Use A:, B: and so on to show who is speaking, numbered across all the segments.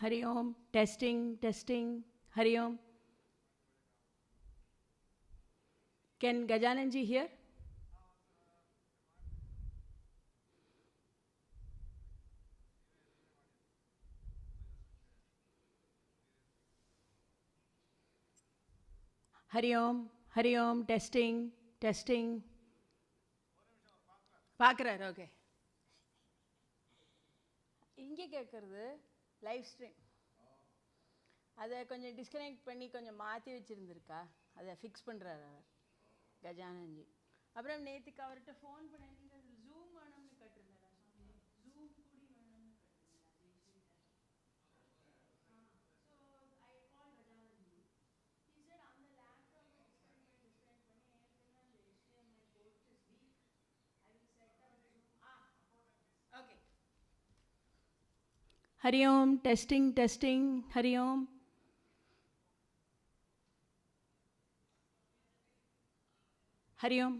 A: Hari Om, testing, testing, Hari Om. Can Gajananji hear? Hari Om, testing, testing. பார்க்குறாரு okay. இங்கே கேட்குறது live stream. அதை கொஞ்சம் disconnect பண்ணி கொஞ்சம் மாற்றி வச்சுருந்துருக்கா, அதை ஃபிக்ஸ் பண்ணுறாரு அவர் கஜானன்ஜி. அப்புறம் நேற்றுக்கு அவர்கிட்ட ஃபோன் பண்ணி நீங்கள் ஜூம் வேணும்னு கேட்டிருந்தாரா, ஜூம் கூடி வேணும்னு கேட்டிருந்தாரா. So I call Gajananji. He said on the laptop disconnect பண்ணி ஏற்கனவே அந்த HDMI port is weak. I will set up Zoom. Okay. Hari Om, testing, testing, Hari Om. Hari Om.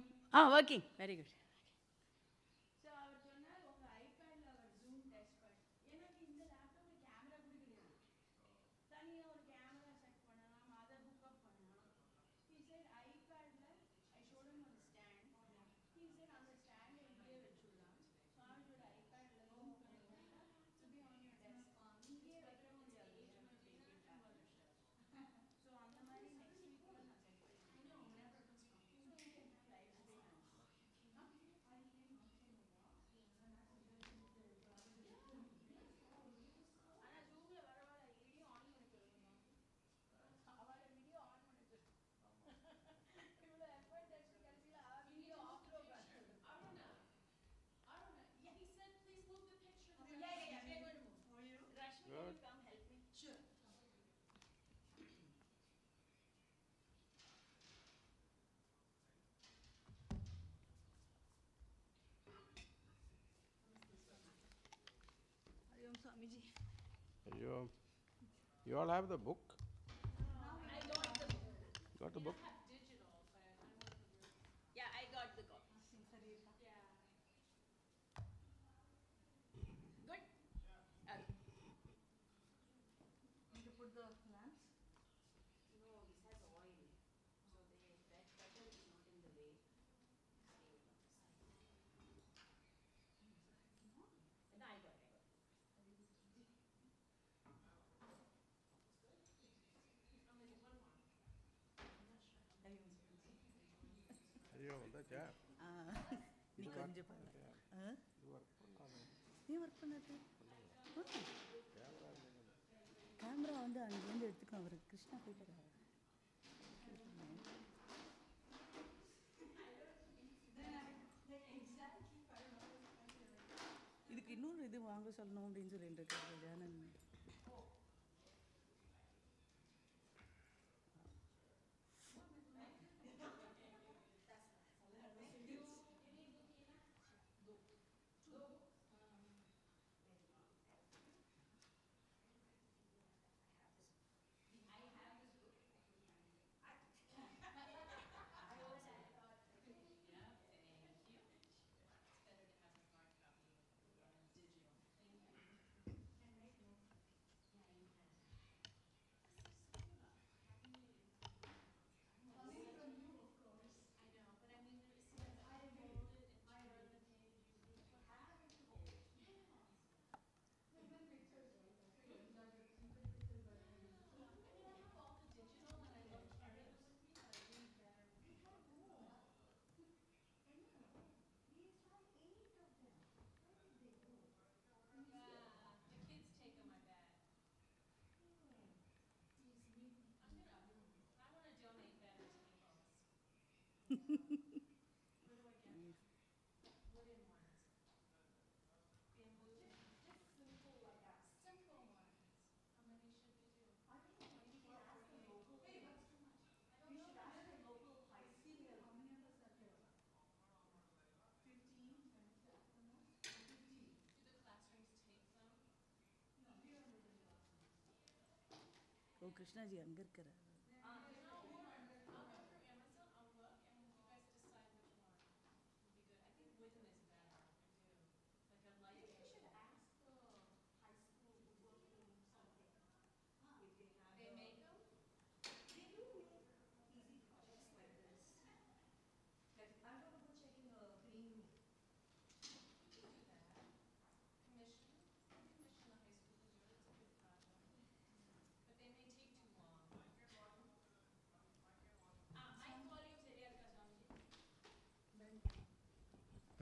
A: Working. Very good. So அவர் சொன்னார் உங்கள் ஐபேடில் அவர் zoom test பண்ணி, எனக்கு இந்த லேப்டாப்பில் camera கூட கிடையாது, தனியாக ஒரு கேமரா செட் பண்ணலாம், அதை புக்கப் பண்ணலாம். He said ஐபேடில் I showed him on the stand. He said அந்த ஸ்டாண்ட் இங்கேயே வச்சுடலாம், சுவாமியோட ஐபேடில் ஜூம் பண்ணிங்கன்னா to be on your desk. இங்கேயே வைக்க முடியாது. ஸோ அந்த மாதிரி நெக்ஸ்ட் வீக்கில் நான் செட் பண்ணிக்கிறேன். So you can have live stream. ஆனால் ஜூமில் வரவாழ வீடியோ ஆன் பண்ணி சொல்லுங்கம்மா, அவளை வீடியோ ஆன் பண்ணி சொல்லு. இவ்வளோ எஃபர்ட் எடுத்து கடைசியில் அவள் வீடியோ ஆஃப்ல உட்காந்து. Yeah, he said please move the picture. Yeah, we are going to move. Rashmi, can you come help me? Sure. Hari Om Swamiji.
B: You all have the book?
A: I got the book.
B: Got the book?
A: I have digital, but I want the book. Yeah, I got the copy. Yeah. Good? Okay.
C: Need to put the lamps?
A: No, this has oil. So the red butter is not in the way. No, I got it.
B: ஐயோ வந்தாச்சா?
C: நீ கொஞ்சம் பாரு. நீ work பண்ணது camera வந்து அங்கேருந்து எடுத்துக்கணும். அவர் கிருஷ்ணா போயிட்டு இதுக்கு இன்னொரு இது வாங்க சொல்லணும் அப்படின்னு சொல்லிட்டு இருக்காரு ஜானன். ஓ கிருஷ்ணாஜி அங்கே இருக்கிறார்.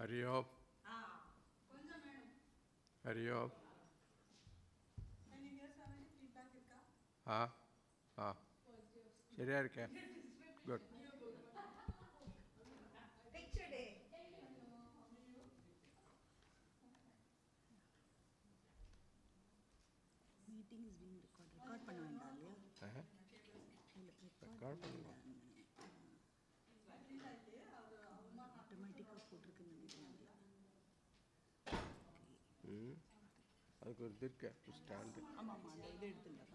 B: Hurry up. Hurry up. ஆ ஆ சரியா இருக்கேன். Good.
C: Meeting is being record பண்ண வேண்டாம் இல்லையா?
B: ரெக்கார்ட் பண்ணலாம்.
C: ஆட்டோமேட்டிக்காக போட்டிருக்குன்னு நினைக்கிறேன்.
B: ம் அதுக்கு ஒரு இது இருக்கு ஸ்டாண்டு.
C: ஆமாம் ஆமாம், அந்த இது எடுத்துக்கலாம்.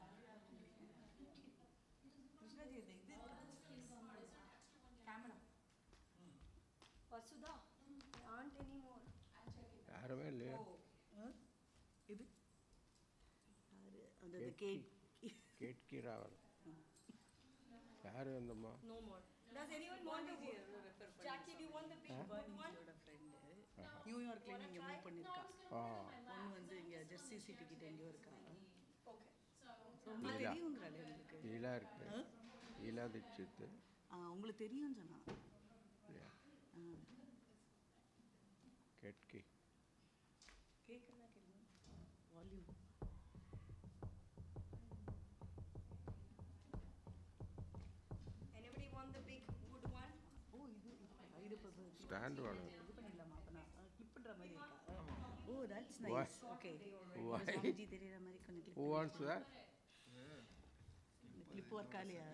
C: கிருஷ்ணாஜி இந்த இது கேமரா
D: Vasudha, aren't anymore.
B: யாருமே இல்லையா?
C: இது அந்த கேட்
B: கேட்கி ராவல் யார் வந்தம்மா?
D: No more. Does anyone want to go? Jackie, do you want the big good one?
C: Friend நியூயார்க்ல இங்கே மூவ் பண்ணியிருக்கா. பொண்ணு வந்து இங்கே ஜெர்சி சிட்டி கிட்ட எங்கேயோ இருக்கா.
D: Okay.
C: உங்களுக்கு தெரியுங்கிறாள் உங்களுக்கு.
B: ஈலா இருக்கு. ஈலா தீட்சித்.
C: உங்களுக்கு தெரியும் சொன்னா.
B: கேட்கி
C: கேட்குறதா கேளுங்க. Volume.
D: Anybody want the big good one?
C: ஓ இது
B: ஸ்டாண்ட் வேணும்.
C: இது பண்ணிடலாமா? அப்போ நான் கிளிப் பண்ணுற மாதிரி இருக்கா? Oh that's nice. Okay Swamiji தெரியுற மாதிரி கொஞ்சம்
B: Who wants that?
C: Clip work ஆலையா?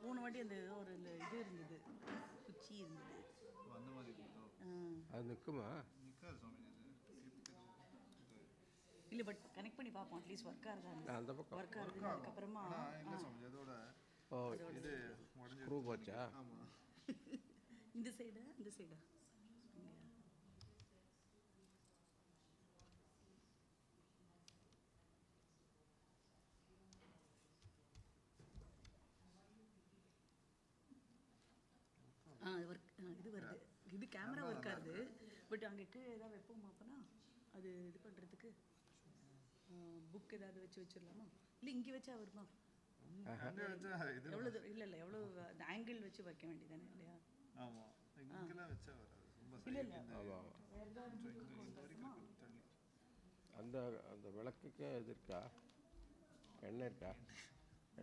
C: போன வாட்டி அந்த ஒரு இந்த இது இருந்தது, குச்சி இருந்தது.
B: அது நிற்குமா?
C: இல்லை பட் கனெக்ட் பண்ணி பார்ப்போம், அட்லீஸ்ட் ஒர்க் ஆகுது.
B: அந்த பக்கம்
C: ஒர்க் ஆகுது. அதுக்கப்புறமா
B: ஓ இது ஸ்க்ரூ போச்சா?
C: இந்த சைடா இந்த சைடா? ஒர்க் இது வருது. இது கேமரா ஒர்க் ஆகுது. பட் அங்கே கீழே ஏதாவது வைப்போமா? அப்போனா அது இது பண்ணுறதுக்கு புக் ஏதாவது வச்சிடலாமா? இல்லை இங்கே வச்சா வருமா? எவ்வளோ இல்லை இல்லை எவ்வளோ அந்த ஆங்கிள் வச்சு வைக்க வேண்டியதானே இல்லையா? இல்லை இல்லை வேறு ஏதாவது
B: அந்த அந்த விளக்குக்கு இது இருக்கா? எண்ணெய் இருக்கா?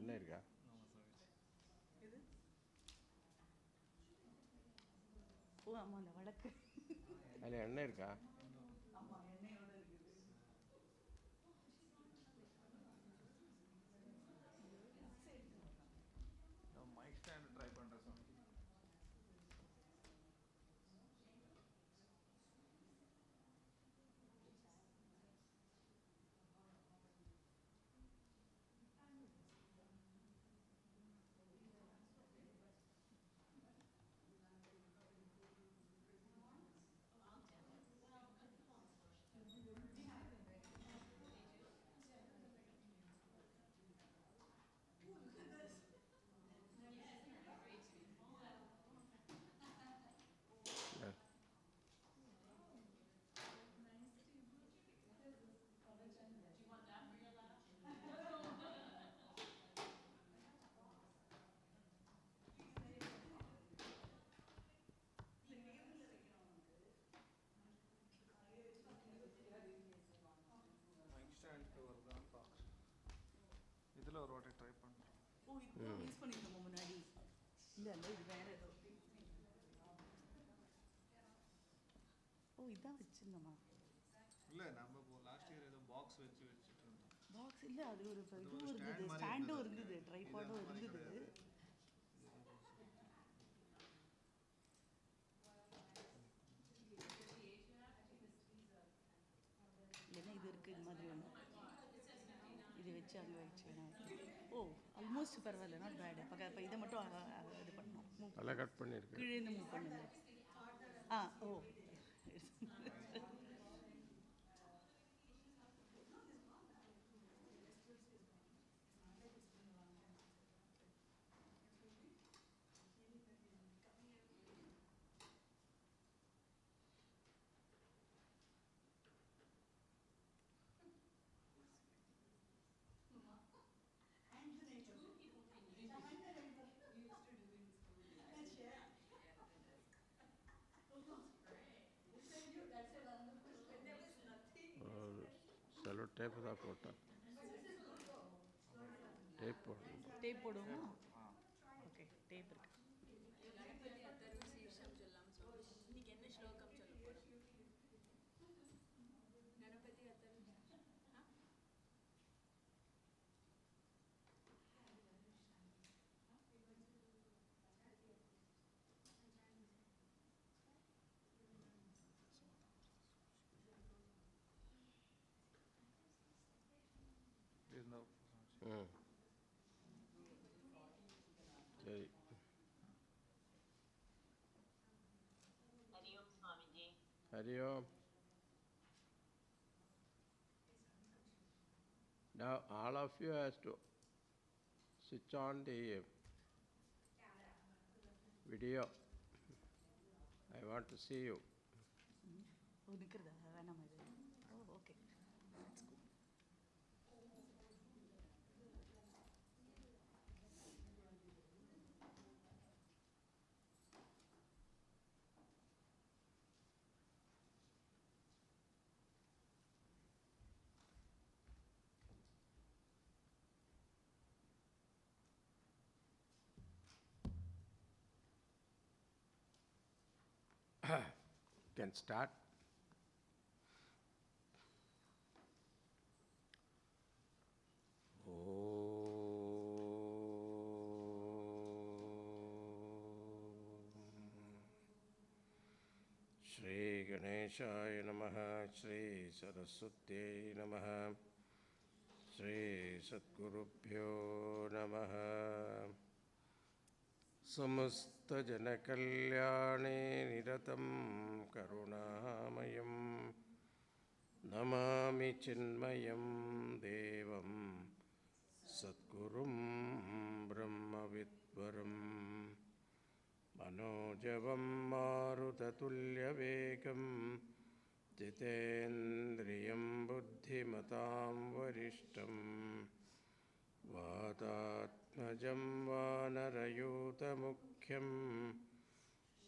B: எண்ணெய் இருக்கா?
C: ஓ ஆமாம், அந்த வழக்கு
B: அதில் எண்ணெய் இருக்கா?
C: ஆமாம், எண்ணெயோடு இருக்குது.
E: மைக் ஸ்டாண்ட் ட்ரை பண்ணுறேன் சார். இதில் ஒரு வாட்டி ட்ரை பண்ணுறேன்.
C: ஓ இது யூஸ் பண்ணியிருக்கோம் முன்னாடி. இல்லை இல்லை இது வேறு ஏதோ. ஓ இதான் வச்சுருந்தோமா?
E: இல்லை நம்ம லாஸ்ட் இயர் ஏதோ பாக்ஸ் வச்சுட்டு இருந்தோம்.
C: பாக்ஸ் இல்லை, அது ஒரு இதுவும் இருந்தது, ஸ்டாண்டும் இருந்தது, ட்ரைபாடும் இருந்தது. இல்லைன்னா இது இருக்குது இது மாதிரி ஒன்று. இது வச்சு அங்கே வச்சு ஓ ஆல்மோஸ்ட் பரவாயில்ல, நாட் பேடு. இப்போ இதை மட்டும் இது பண்ணணும்,
B: நல்லா கட் பண்ணியிருக்கு.
C: கீழேருந்து மூவ் பண்ணுங்க. ஓ
B: ಟೇಪ್ ಕೊಟ್ಟ ಟೇಪ್
C: டேப் போடுவோமா? ஓகே, டேப் இருக்கு.
D: கணபதி அத்தர்வ சீர்ஷம் சொல்லாம சுவாமி இன்னைக்கு என்ன ஸ்லோகம் சொல்ல போறோம்? கணபதி அத்தர்வ
B: சரி.
F: Hariom Swami ji.
B: Hari Om. Now all of you has to switch on the video. I want to see you.
C: ஓ, நிற்கிறதா? வேணாமா இது? ஓ, okay. That's good.
B: Can start. Shri Ganeshaya Namaha, Shri Saraswati Namaha, Shri Satgurubhyo Namaha. Samasta Janakalyane Niratam Karunamayam Namami Chinmayam Devam Satgurum Brahmavidvaram Manojavam Marutatulyavekam Jitendriyam Buddhimatam Varishtam Vatatmajam Vanarayutamukhyam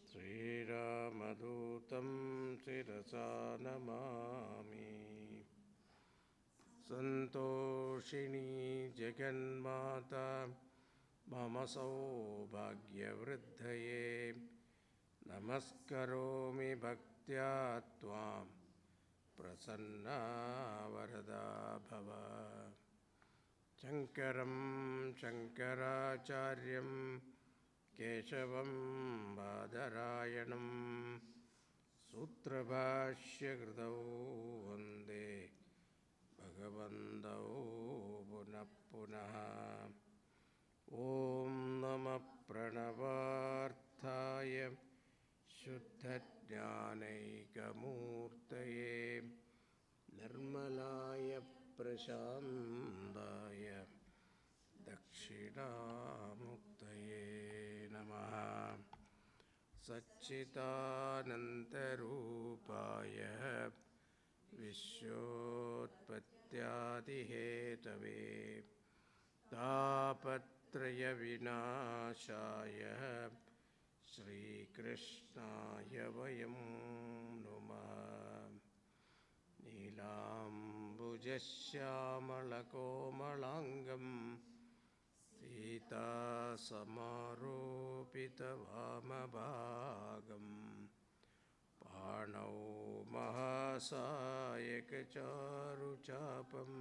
B: Sriramadutam Sirasa Namami Santoshini Jaganmata Mama Saubhagyavriddhaye Namaskaromi Bhaktya Tvam Prasanna Varada Bhava Shankaram Shankaracharyam Keshavam Badarayanam Sutrabhashya Kritau Vande Bhagavandau Punah Punah Om Namah Pranavarthaya Shuddha-jnanaikamurtaye Nirmalaya Prashandaya Dakshinamuktaye Namaha Satchitanantarupaya Vishwotpattyadihetave Tapatraya Vinashaya Shri Krishnaya Vayam Namaha Nilambujasyamalakomalangam Sita Samaropita Vamabhagam Panau Mahasayakacharu Chapam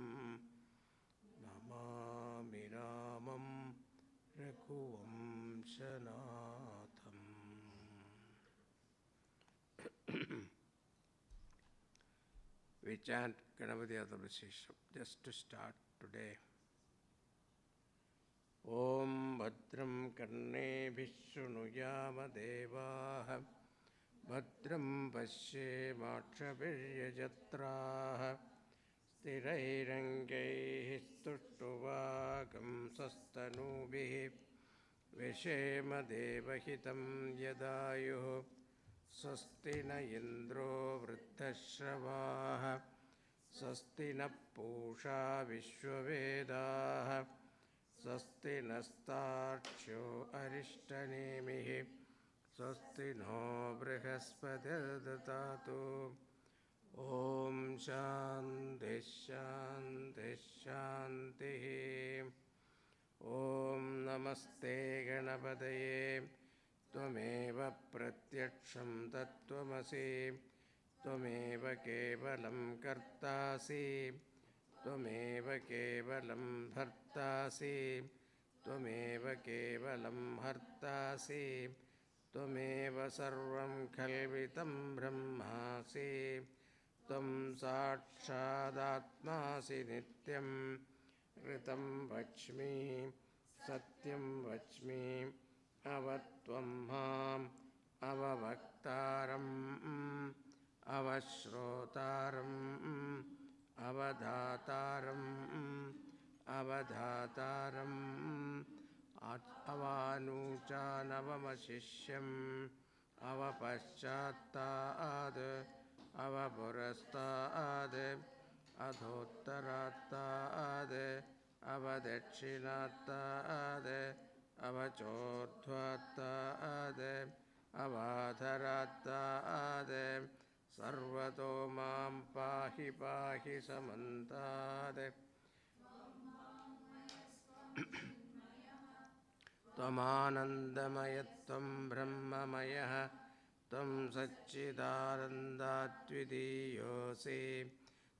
B: Namami Ramam Raghuvamsanatham. We chant Ganapati Adavasisham just to start today. Om Bhadram Karne Vishunuyama Devaha Bhadram Pashe Makshaviryajatraha Sthirairangai Stuštuvagam Sastanubhi Vishema Devahitam Yadayuh Swasti na Indro Vriddhashravaha Swasti na Pusha Vishwavedaha Swasti nastarchyo Arishtanemihi Swasti no Brihaspati Dadatu Om Shanti Shanti Shanti. Om Namaste Ganapataye. Tvameva pratyaksham tattvamasi. Tvameva kevalam kartasi. Tvameva kevalam bhartasi. Tvameva kevalam hartasi. Tvameva sarvam khalvitam brahmasi. Tvam sakshadatmasi nityam. Ritam vachmi satyam vachmi. Avatvam mam avavaktaram avashrotaram avadhataram avadhataram avanuchanavamashisham avapashchattad avapurastad adhottarattad avadakshinattad avachordhvattad avadharattad sarvato mam pahi pahi samantad. Tvamanandamaya-tvam brahmamaya tvam satchidanandadvidiyosi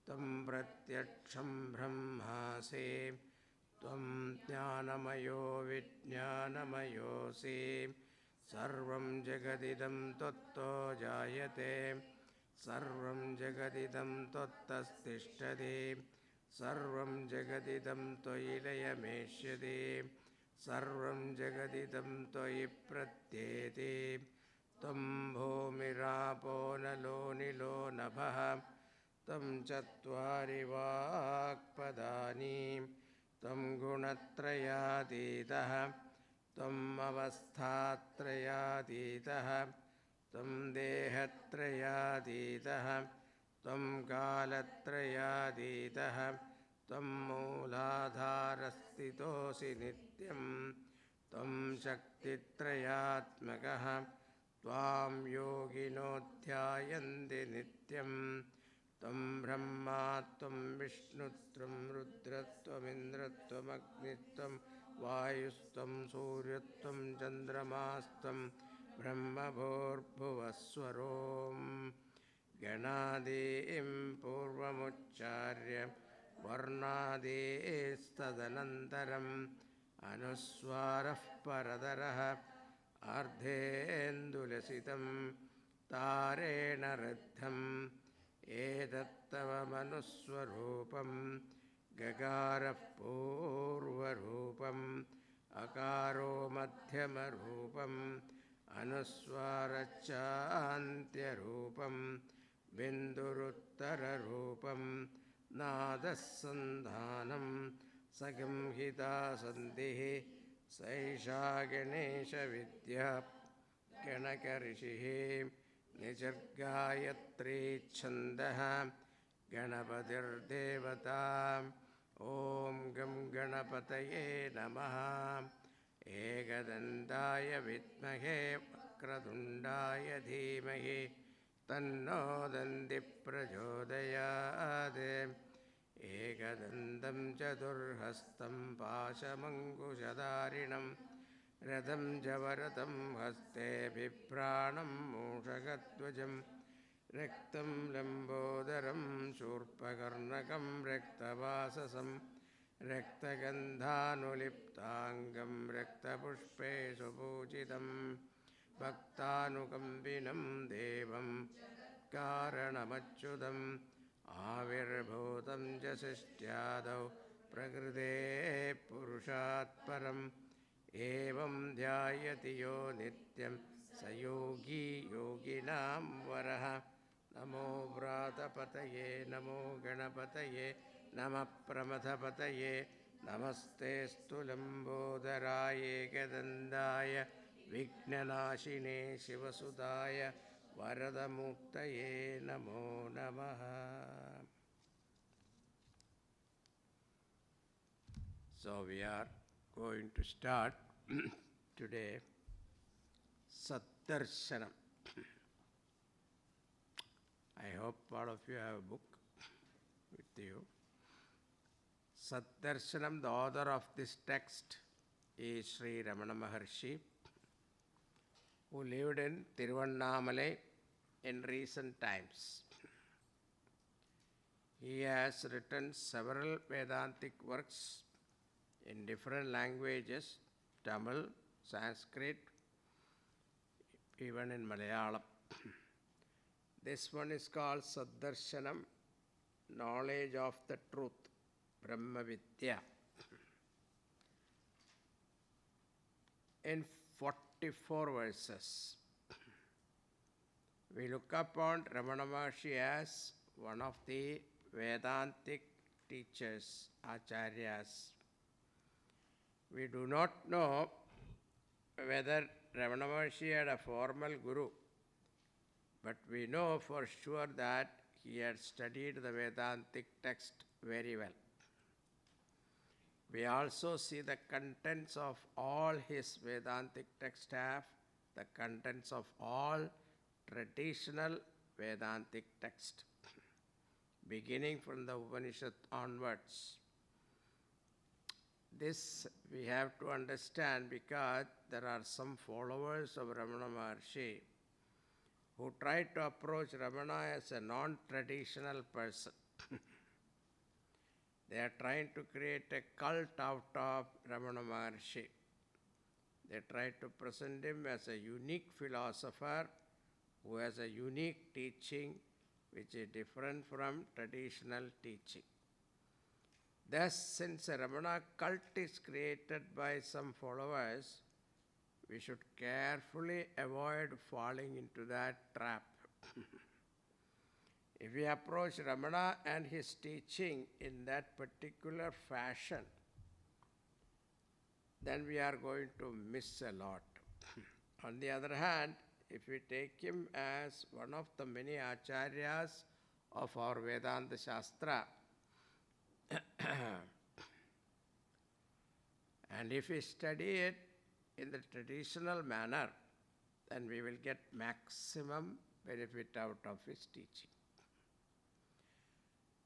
B: tvam pratyaksham brahmasi tvam jnanamayo vijnanamayosi sarvam jagadidam tatto jayate sarvam jagadidam tattastishtati sarvam jagadidam tvayilayameshyati sarvam jagadidam tvayi pratyeti tvam bhumirapo nalo nilo nabha tam chattvari vakpadani tam gunatrayaditah tam avasthatrayaditah tam dehatrayaditah tam kalatrayaditah tam mooladharastitosi nityam tam shaktitrayatmakah tvam yogino dhyayanti nityam tam brahma tvam vishnu tvam rudra tvam indra tvam agni tvam vayustvam surya tvam chandramastam brahma bhurbhuvaswarom ganadim purvamuccharya varnadisthadanantaram anuswarah paradarah ardhendulasitam tarena riddham edattava manuswarupam gagarah purvarupam akaro madhyamarupam anuswarachantyarupam binduruttara-rupam nadasandhanam sagamhita sandhi saisha ganesha vidya ganakarishihi nijargayatri chandaha ganapatir-devata. Om gam ganapataye namaha ekadantaya vidmahe vakradundaya dhimahi tanno danti prachodayat. Ekadantam chadurhastam pashamankushadharinam radham javaratam haste bipranam mushagadvajam raktam lambodaram shurpakarnakam raktavasasam raktagandhanuliptangam raktapushpe supujitam bhaktanukambinam devam karanamachyudam आविर्भूतं च सृष्ट्यादौ प्रकृते पुरुषात् परम् एवं ध्यायति यो नित्यं स योगी योगिनां वरः. नमो व्रातपतये नमो गणपतये नमः प्रमथपतये नमस्तेऽस्तु लम्बोदराय एकदन्ताय विघ्ननाशिने शिवसुताय वरदमुक्तये नमो नमः. So we are going to start today Satdarshanam. I hope all of you have a book with you. Satdarshanam, the author of this text, is Sri Ramana Maharshi, who lived in Tiruvannamalai in recent times. He has written several Vedantic works in different languages, Tamil, Sanskrit, even in Malayalam. This one is called Saddarshanam, knowledge of the truth, Brahma Vidya. In 44 verses, we look upon Ramana Maharshi as one of the Vedantic teachers, Acharyas. We do not know whether Ramana Maharshi had a formal guru, but we know for sure that he had studied the Vedantic text very well. We also see the contents of all his Vedantic text have the contents of all traditional Vedantic text, beginning from the Upanishad onwards. This we have to understand because there are some followers of Ramana Maharshi who try to approach Ramana as a non-traditional person. They are trying to create a cult out of Ramana Maharshi. They try to present him as a unique philosopher who has a unique teaching which is different from traditional teaching. Thus, since a Ramana cult is created by some followers, we should carefully avoid falling into that trap. If we approach Ramana and his teaching in that particular fashion, then we are going to miss a lot. On the other hand, if we take him as one of the many acharyas of our Vedanta Shastra, and if we study it in the traditional manner, then we will get maximum benefit out of his teaching.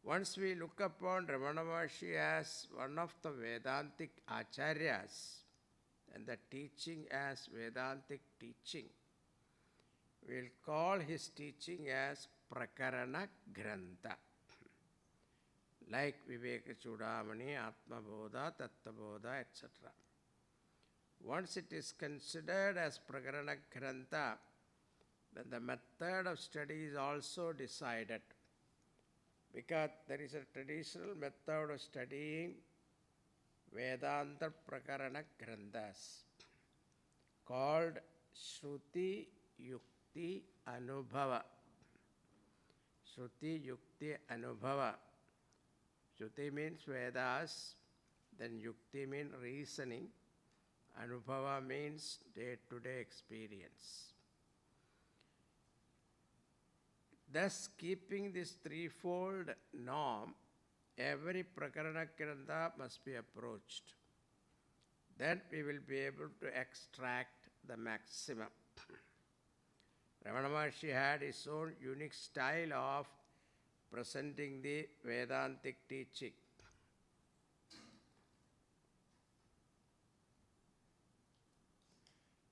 B: Once we look upon Ramana Maharshi as one of the Vedantic acharyas and the teaching as Vedantic teaching, we will call his teaching as Prakarana Grantha. Like Viveka Chudamani, Atma Bodha, Tattva Bodha, etc. Once it is considered as Prakarana Grantha, then the method of study is also decided. Because there is a traditional method of studying Vedanta Prakarana Granthas called Shruti Yukti Anubhava. Shruti Yukti Anubhava. Shruti means Vedas, then Yukti means reasoning, Anubhava means day-to-day experience. Thus, keeping this threefold norm, every Prakarana Grantha must be approached. Then we will be able to extract the maximum. Ramana Maharshi had his own unique style of presenting the Vedantic teaching.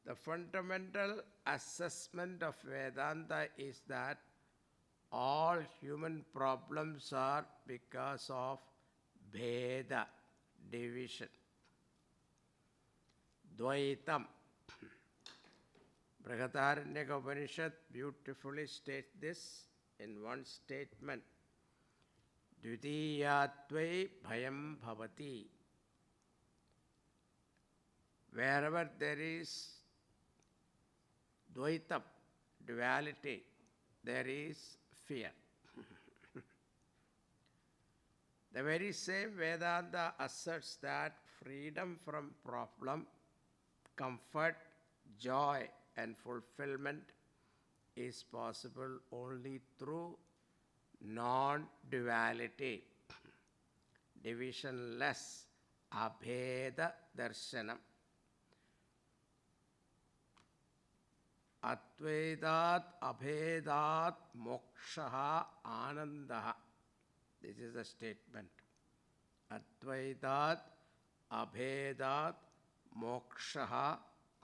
B: The fundamental assessment of Vedanta is that all human problems are because of Bheda, division. Dvaitam. Brihadaranyaka Upanishad beautifully states this in one statement. Dvitiyatve bhayam bhavati. Wherever there is Dvaitam, duality, there is fear. The very same Vedanta asserts that freedom from problem, comfort, joy and fulfillment is possible only through non-duality, divisionless, abheda darshanam. Advaitat abhedat mokshaha anandaha. This is the statement. Advaitat abhedat mokshaha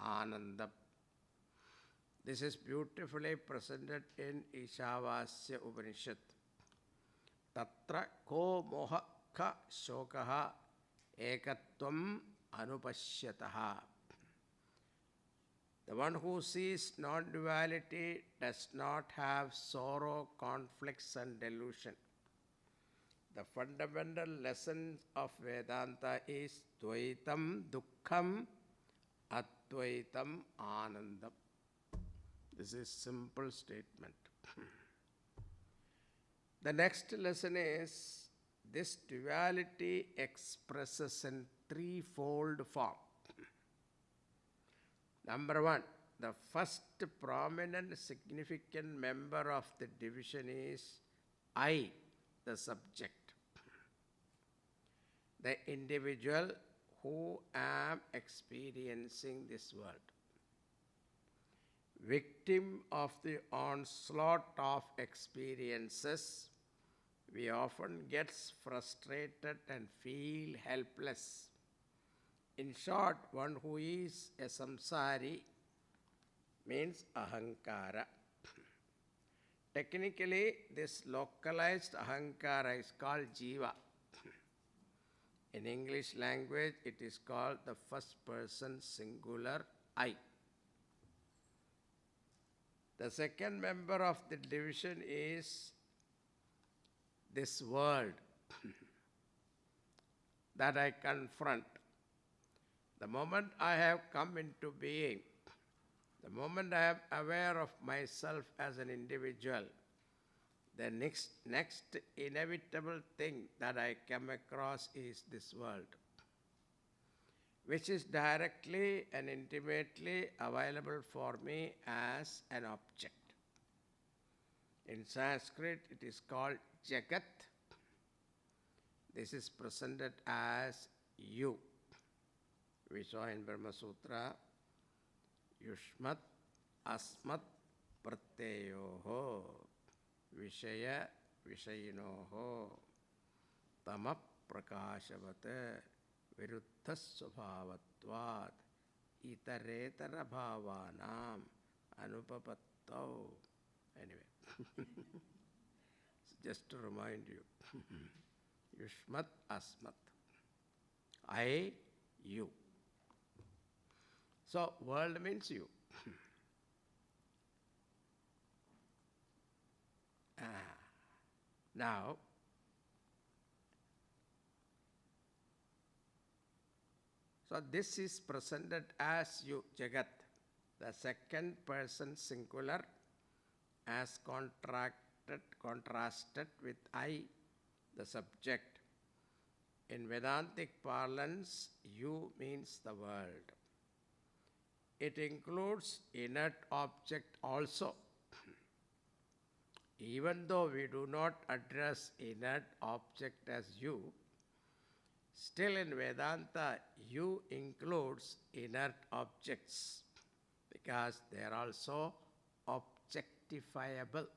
B: anandam. This is beautifully presented in Ishavasya Upanishad. Tatra ko moha ka shokaha ekatvam anupashyataha. The one who sees non-duality does not have sorrow, conflicts and delusion. The fundamental lesson of Vedanta is Dvaitam Dukkham Advaitam Anandam. This is simple statement. The next lesson is this duality expresses in threefold form. Number one, the first prominent significant member of the division is I, the subject. The individual who am experiencing this world. Victim of the onslaught of experiences, we often get frustrated and feel helpless. In short, one who is a samsari means ahankara. Technically, this localized ahankara is called jiva. In English language, it is called the first person singular I. The second member of the division is this world that I confront. The moment I have come into being, the moment I am aware of myself as an individual, the next inevitable thing that I come across is this world, which is directly and intimately available for me as an object. In Sanskrit, it is called Jagat. This is presented as you. We saw in Brahma Sutra, Yushmat Asmat Pratyayoho Vishaya Vishayinoho Tama Prakashavate Viruddhas Svabhavatvad Itaretara Bhavanam Anupapattau. Anyway, just to remind you, Yushmat Asmat, I, you. So, world means you. Now, so this is presented as you, Jagat, the second person singular, as contrasted with I, the subject. In Vedantic parlance, you means the world. It includes inert object also. Even though we do not address inert object as you, still in Vedanta, you includes inert objects because they are also objectifiable.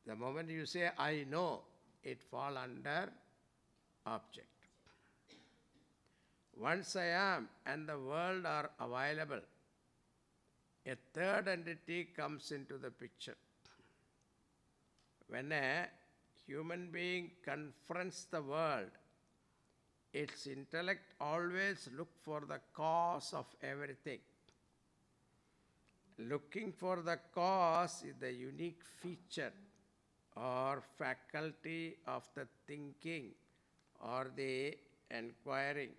B: The moment you say, I know, it falls under object. Once I am and the world are available, a third entity comes into the picture. When a human being confronts the world, its intellect always looks for the cause of everything. Looking for the cause is the unique feature or faculty of the thinking or the inquiring.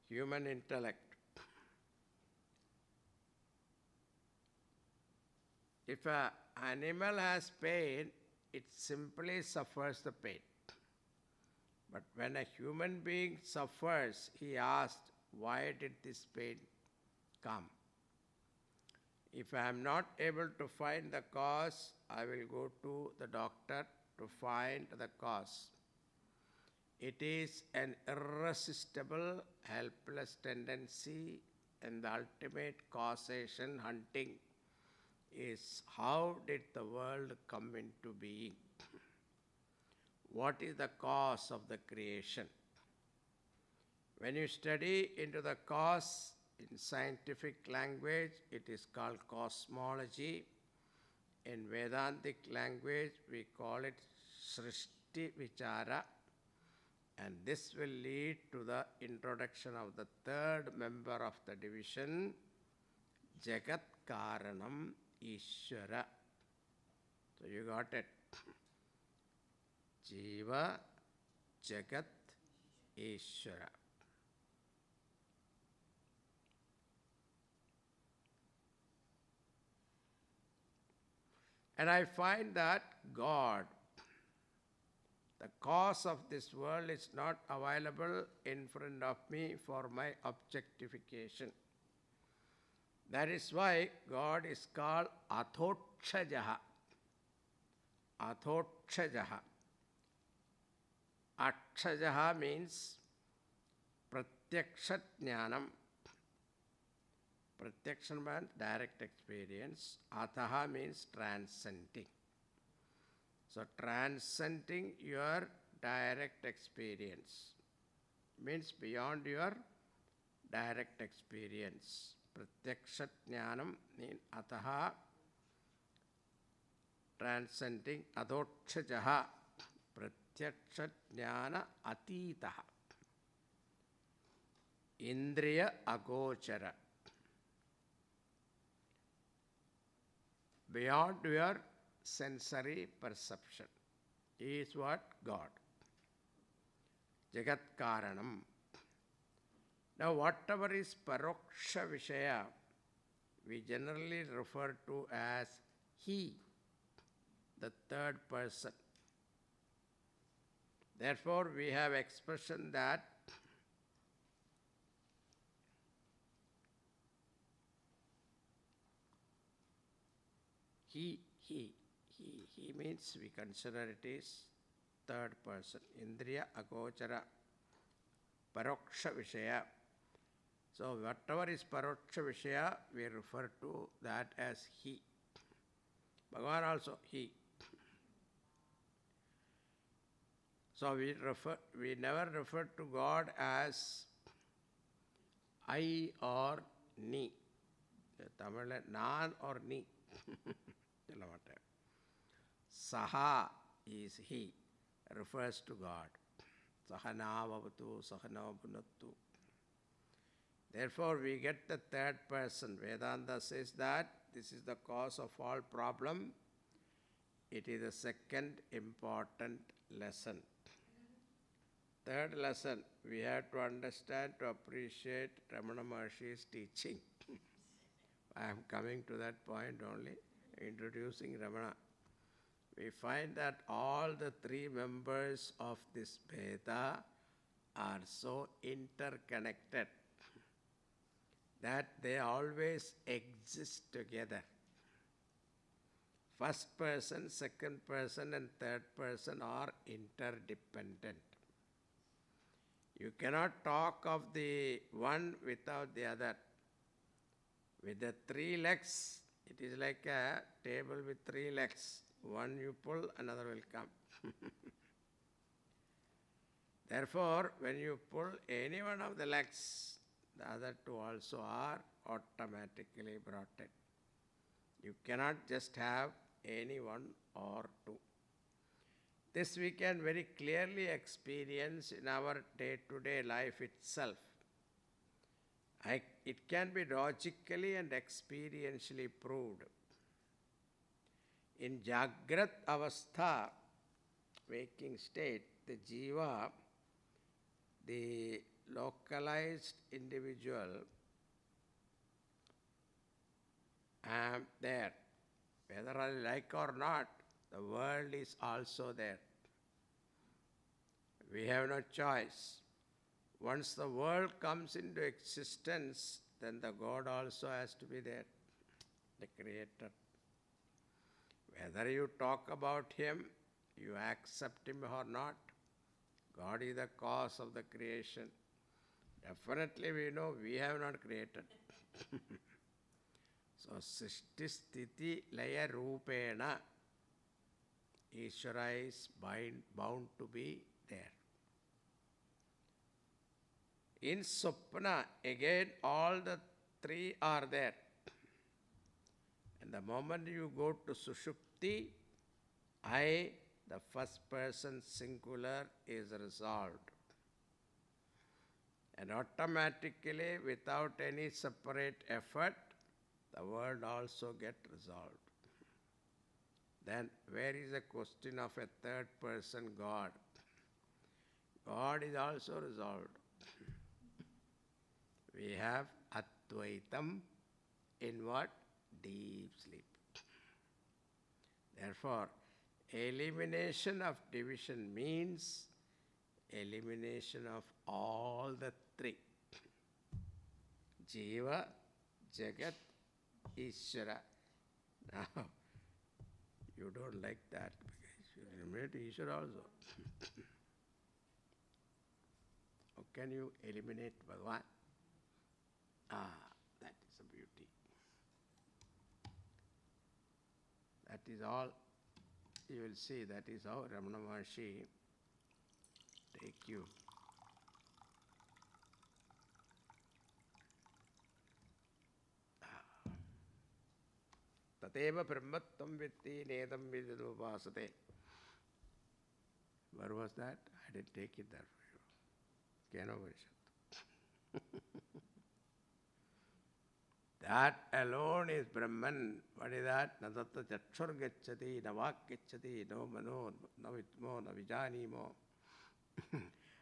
B: Human intellect. If an animal has pain, it simply suffers the pain. But when a human being suffers, he asks, why did this pain come? If I am not able to find the cause, I will go to the doctor to find the cause. It is an irresistible, helpless tendency, and the ultimate causation hunting is how did the world come into being? What is the cause of the creation? When you study into the cause in scientific language, it is called cosmology. In Vedantic language, we call it Srishti Vichara. And this will lead to the introduction of the third member of the division, Jagat Karanam Ishvara. So you got it. Jiva Jagat Ishvara. And I find that God, the cause of this world, is not available in front of me for my objectification. That is why God is called Athokshajaha. Athokshajaha. Akshajaha means Pratyaksha Jnanam. Pratyaksha means direct experience. Athaha means transcending. So transcending your direct experience means beyond your direct experience. Pratyaksha Jnanam means Ataha, transcending. Adhokshajaha, Pratyaksha Jnana Atitaha. Indriya Agochara. Beyond your sensory perception is what? God. Jagat Karanam. Now whatever is Paroksha Vishaya, we generally refer to as He, the third person. Therefore we have expression that He means we consider it is third person. Indriya Agochara Paroksha Vishaya. So whatever is Paroksha Vishaya, we refer to that as He. Bhagavan also He. So we never refer to God as I or Ni. Tamil Nan or Ni. Saha is He, refers to God. Sahana Vavatu, Sahana Bhunattu. Therefore, we get the third person. Vedanta says that this is the cause of all problem. It is the second important lesson. Third lesson, we have to understand, to appreciate Ramana Maharshi's teaching. I am coming to that point only, introducing Ramana. We find that all the three members of this Veda are so interconnected that they always exist together. First person, second person, and third person are interdependent. You cannot talk of the one without the other. With the three legs, it is like a table with three legs. One you pull, another will come. Therefore, when you pull any one of the legs, the other two also are automatically brought in. You cannot just have any one or two. This we can very clearly experience in our day-to-day life itself. It can be logically and experientially proved. In Jagrat Avastha, waking state, the Jiva, the localized individual, there. Whether I like or not, the world is also there. We have no choice. Once the world comes into existence, then the God also has to be there. the Creator. Whether you talk about Him, you accept Him or not, God is the cause of the creation. Definitely we know we have not created. So, Srishti Sthiti Laya Rupena, Ishvara is bound to be there. In Swapna, again all the three are there. And the moment you go to Sushupti, I, the first person singular, is resolved. And automatically, without any separate effort, the world also gets resolved. Then where is the question of a third person God? God is also resolved. We have Advaitam in what? Deep sleep. Therefore, elimination of division means elimination of all the three. Jiva, Jagat, Ishvara. Now, you don't like that because you eliminate Ishvara also. How can you eliminate Bhagavan? That is the beauty. That is all. You will see that is how Ramana Maharshi take you. Tateva brahmattam vitti nedam vidudupasate. Where was that? I didn't take it there for you. Keno Varishad. That alone is Brahman. What is that? Na tatta chakshur gacchati, na vak gacchati, no mano, na vitmo, na vijanimo.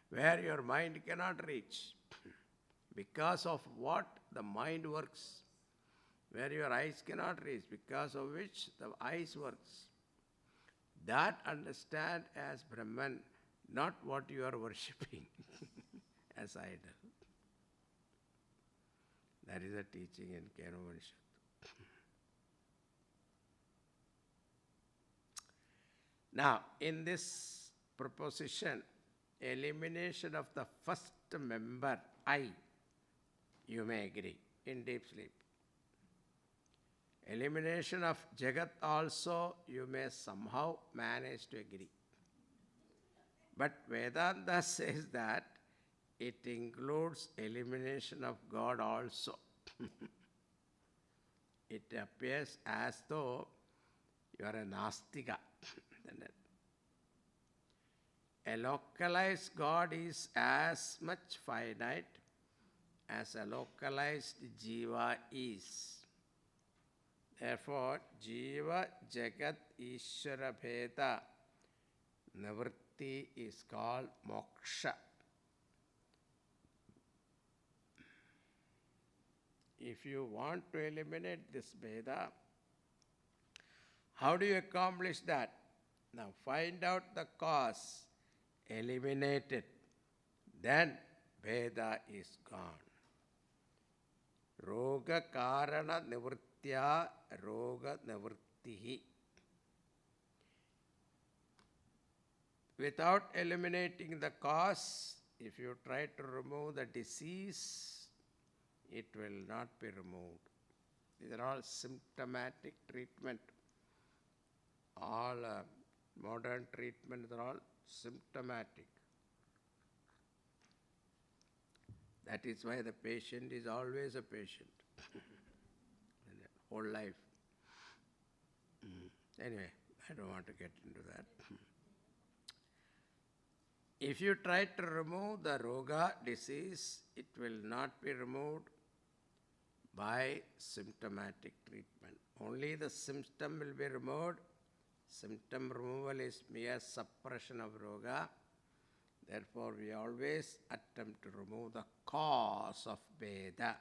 B: Where your mind cannot reach. Because of what the mind works. Where your eyes cannot reach, because of which the eyes works. That understand as Brahman, not what you are worshipping as idol. That is a teaching in Keno Varishad. Now, in this proposition, elimination of the first member, I, you may agree, in deep sleep. Elimination of Jagat also, you may somehow manage to agree. But Vedanta says that it includes elimination of God also. It appears as though you are a Nastika. A localized God is as much finite as a localized Jiva is. Therefore, Jiva, Jagat, Ishvara, Bheda, Nivritti is called Moksha. If you want to eliminate this Bheda, how do you accomplish that? Now find out the cause, eliminate it, then Bheda is gone. Roga Karana Nivrittya Roga Nivrittihi. Without eliminating the cause, if you try to remove the disease, it will not be removed. These are all symptomatic treatment. All modern treatments are all symptomatic. That is why the patient is always a patient. Whole life. Anyway, I don't want to get into that. If you try to remove the roga, disease, it will not be removed by symptomatic treatment. Only the symptom will be removed. Symptom removal is mere suppression of roga. Therefore, we always attempt to remove the cause of Veda.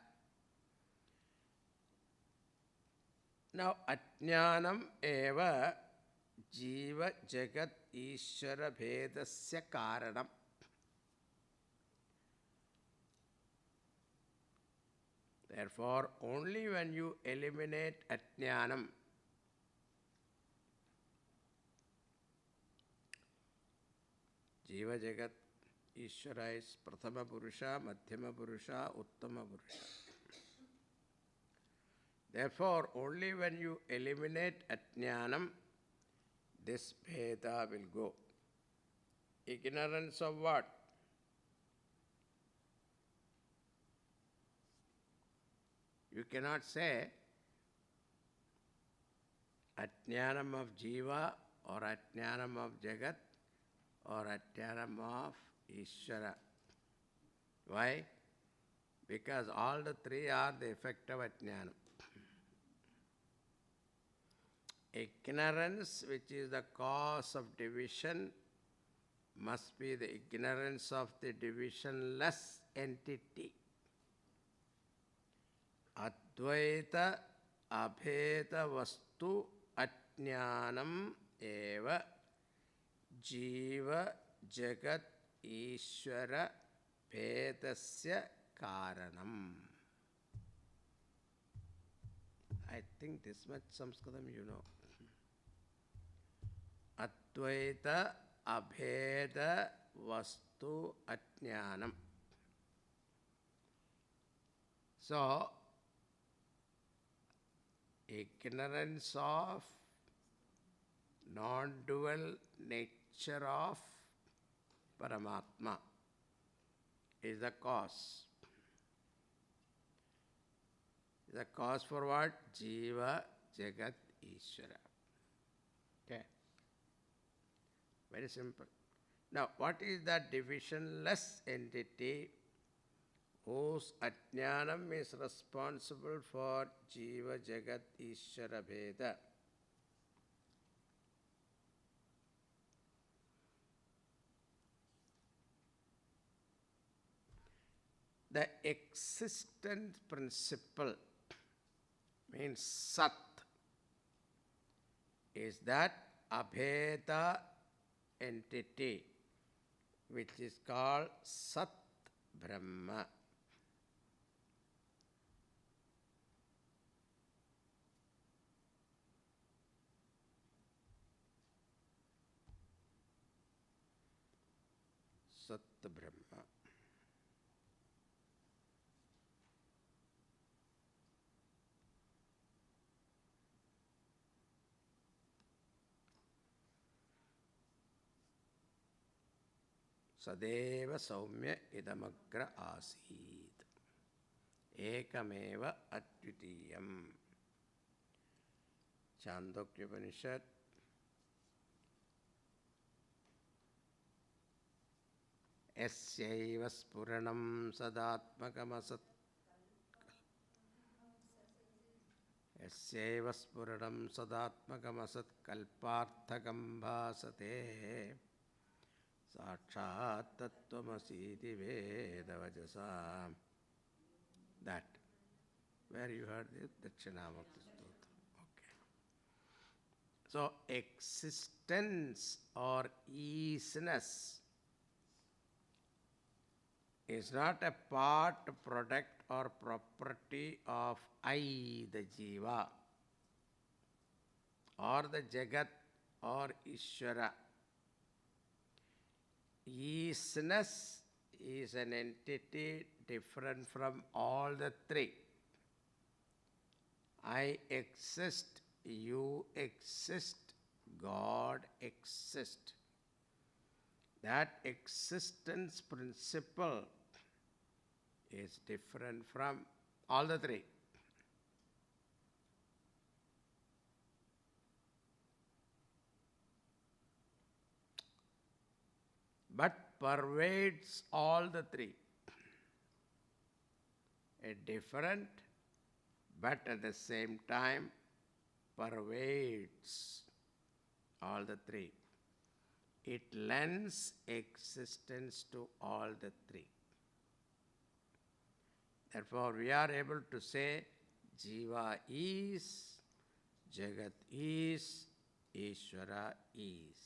B: Now, Ajnanam eva Jiva Jagat Ishvara Bhedasya Karanam. Therefore, only when you eliminate ajnanam, Jiva Jagat, Ishvara is Prathama Purusha, Madhyama Purusha, Uttama Purusha. Therefore, only when you eliminate ajnanam, this bheda will go. Ignorance of what? You cannot say ajnanam of jiva or ajnanam of jagat or ajnanam of Ishvara. Why? Because all the three are the effect of ajnanam. Ignorance, which is the cause of division, must be the ignorance of the divisionless entity. Advaita abheda vastu ajnanam eva jiva jagat ishvara bhedasya karanam. I think this much Sanskritam you know. Advaita abheda vastu ajnanam. So, ignorance of non-dual nature of Paramatma is the cause. The cause for what? Jiva, Jagat, Ishvara. Okay. Very simple. Now, what is that divisionless entity whose ajnanam is responsible for Jiva, Jagat, Ishvara, Bheda? The existent principle means Sat is that abheda entity which is called Sat Brahma. Sat Brahma. Sadeva Saumya Idamagra Asid Ekameva Advitiyam. Chandogya Upanishad, Yasyaiva Spuranam Sadatmakamasat Yasyaiva Spuranam Sadatmakamasat Kalparthakam Bhasate Sakshat Tattvamasiti Vedavajasa. That. Where you heard the Dakshinamurti Stotra. Okay. So, existence or easiness is not a part, product or property of I, the Jiva, or the Jagat or Ishvara. Easiness is an entity different from all the three. I exist, you exist, God exists. That existence principle is different from all the three. But pervades all the three. A different, but at the same time pervades all the three. It lends existence to all the three. Therefore, we are able to say Jiva is, Jagat is, Ishvara is.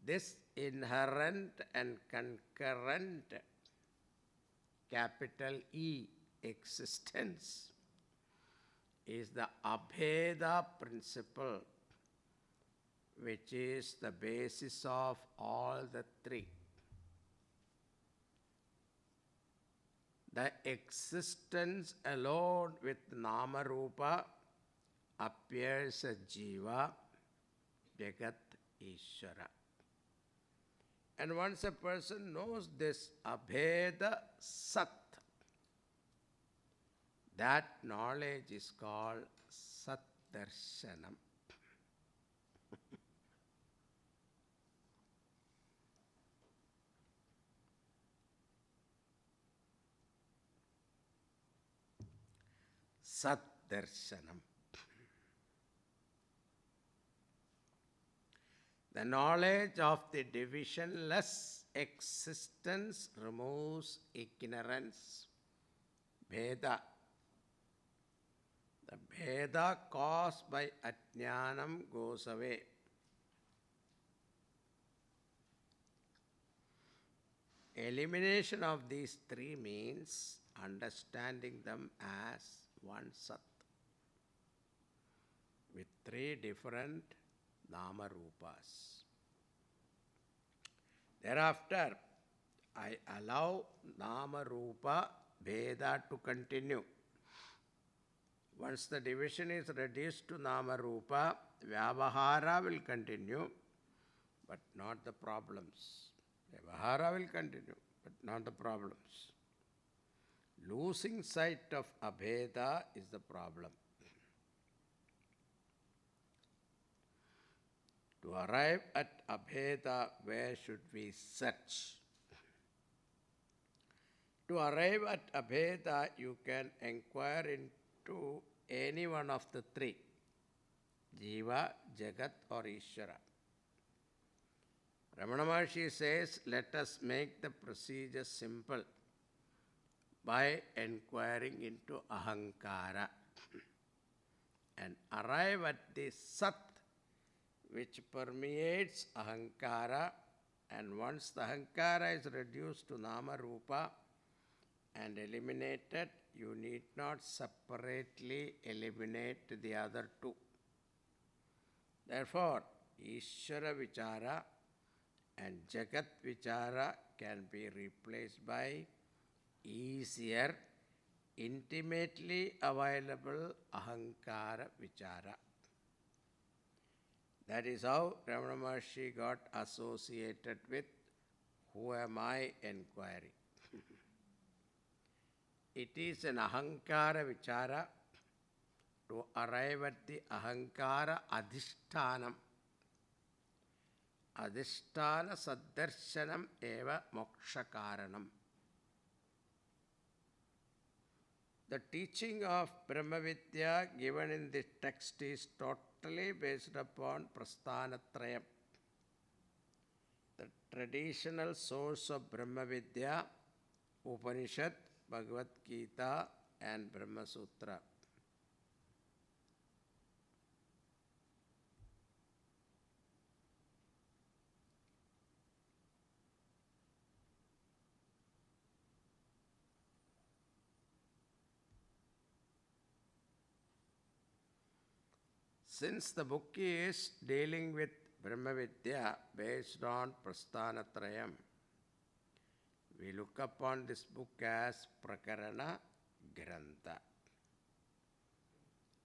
B: This inherent and concurrent capital E existence is the Abheda principle, which is the basis of all the three. The existence alone with Nama Rupa appears as Jiva, Jagat, Ishvara. And once a person knows this Abheda Sat, that knowledge is called Sat Darshanam. Sat Darshanam. The knowledge of the divisionless existence removes ignorance, Bheda. The Bheda caused by Ajnanam goes away. Elimination of these three means understanding them as one Sat, with three different Nama Rupas. Thereafter, I allow Nama Rupa Bheda to continue. Once the division is reduced to Nama Rupa, Vyavahara will continue, but not the problems. Vyavahara will continue, but not the problems. Losing sight of Abheda is the problem. To arrive at Abheda, where should we search? To arrive at Abheda, you can inquire into any one of the three, Jiva, Jagat or Ishvara. Ramana Maharshi says, let us make the procedure simple by inquiring into Ahankara and arrive at the Sat which permeates Ahankara, and once the Ahankara is reduced to Nama Rupa and eliminated, you need not separately eliminate the other two. Therefore, Ishvara Vichara and Jagat Vichara can be replaced by easier, intimately available Ahankara Vichara. That is how Ramana Maharshi got associated with who am I inquiry. It is an Ahankara Vichara to arrive at the Ahankara Adhishtanam. Adhisthana Saddarshanam eva Mokshakaranam. The teaching of Brahmavidya given in this text is totally based upon Prasthanatrayam. The traditional source of Brahmavidya, Upanishad, Bhagavad Gita and Brahma Sutra. Since the book is dealing with Brahmavidya based on Prasthanatrayam, we look upon this book as Prakarana Grantha.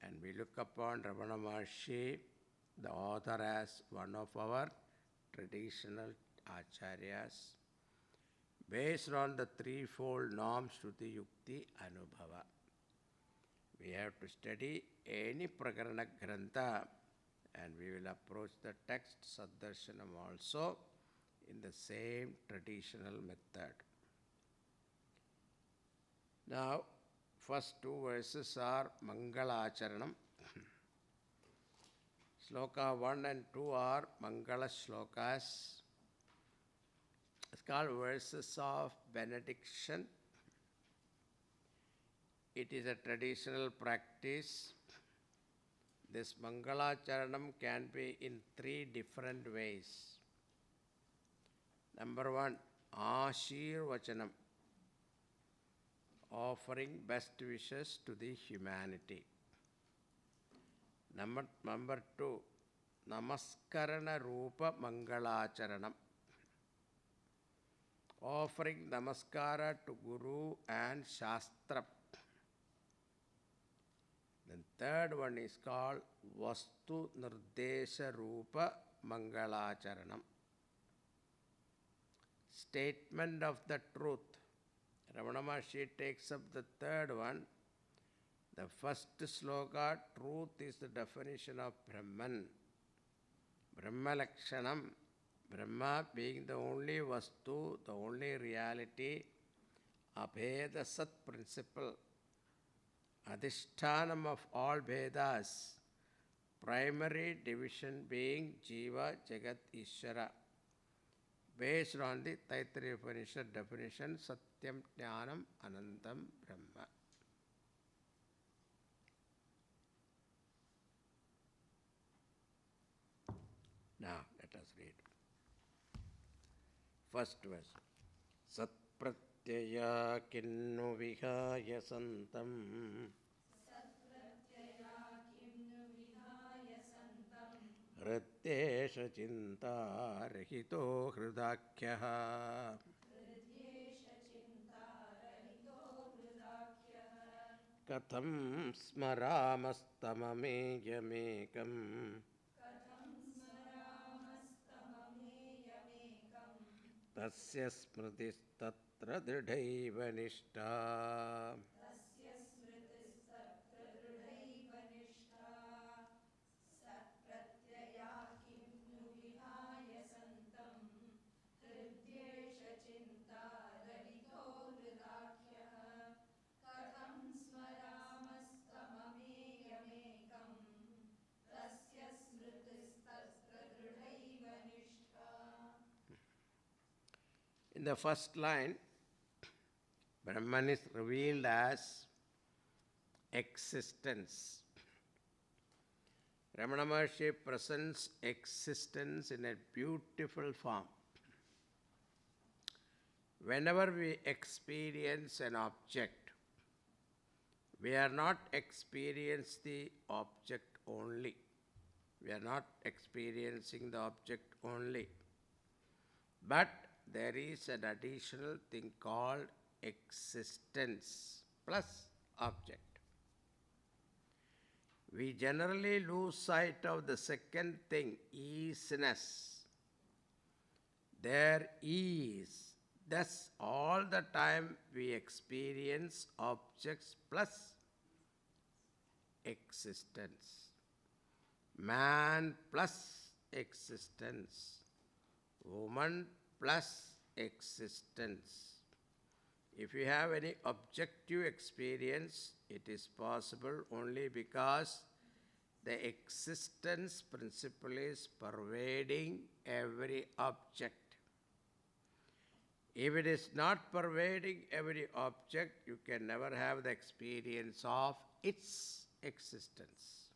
B: And we look upon Ramana Maharshi, the author, as one of our traditional acharyas, based on the threefold norms Shruti, Yukti, Anubhava. We have to study any Prakarana Grantha and we will approach the text Saddarshanam also in the same traditional method. Now, first two verses are Mangala Acharanam. Sloka 1 and 2 are Mangala Shlokas. It's called verses of benediction. It is a traditional practice. This Mangala Charanam can be in three different ways. Number one, Ashirvachanam. offering best wishes to the humanity. Number 2, Namaskarana Rupa Mangalacharanam. Offering namaskara to Guru and Shastra. Then third one is called Vastu Nirdesha Rupa Mangalacharanam. Statement of the truth. Ramana Maharshi takes up the third one. The first sloka, truth is the definition of Brahman. Brahma Lakshanam. Brahma being the only Vastu, the only reality, Abheda Sat principle, Adhishthanam of all Vedas, primary division being Jiva, Jagat, Ishvara. Based on the Taittiriya Upanishad definition, Satyam, Jnanam, Anantam, Brahma. Now, let us read. First verse. Satpratyaya kinnu vihaya santam. Hrityesha chinta rahito hridakyaha. Katham smaramastamameyamekam. Tasya smritistatra dridhaiva nishta. In the first line, Brahman is revealed as existence. Ramana Maharshi presents existence in a beautiful form. Whenever we experience an object, we are not experiencing the object only. We are not experiencing the object only. But there is an additional thing called existence plus object. We generally lose sight of the second thing, isness. There is. Thus, all the time we experience objects plus existence. Man plus existence. Woman plus existence. If you have any objective experience, it is possible only because the existence principle is pervading every object. If it is not pervading every object, you can never have the experience of its existence.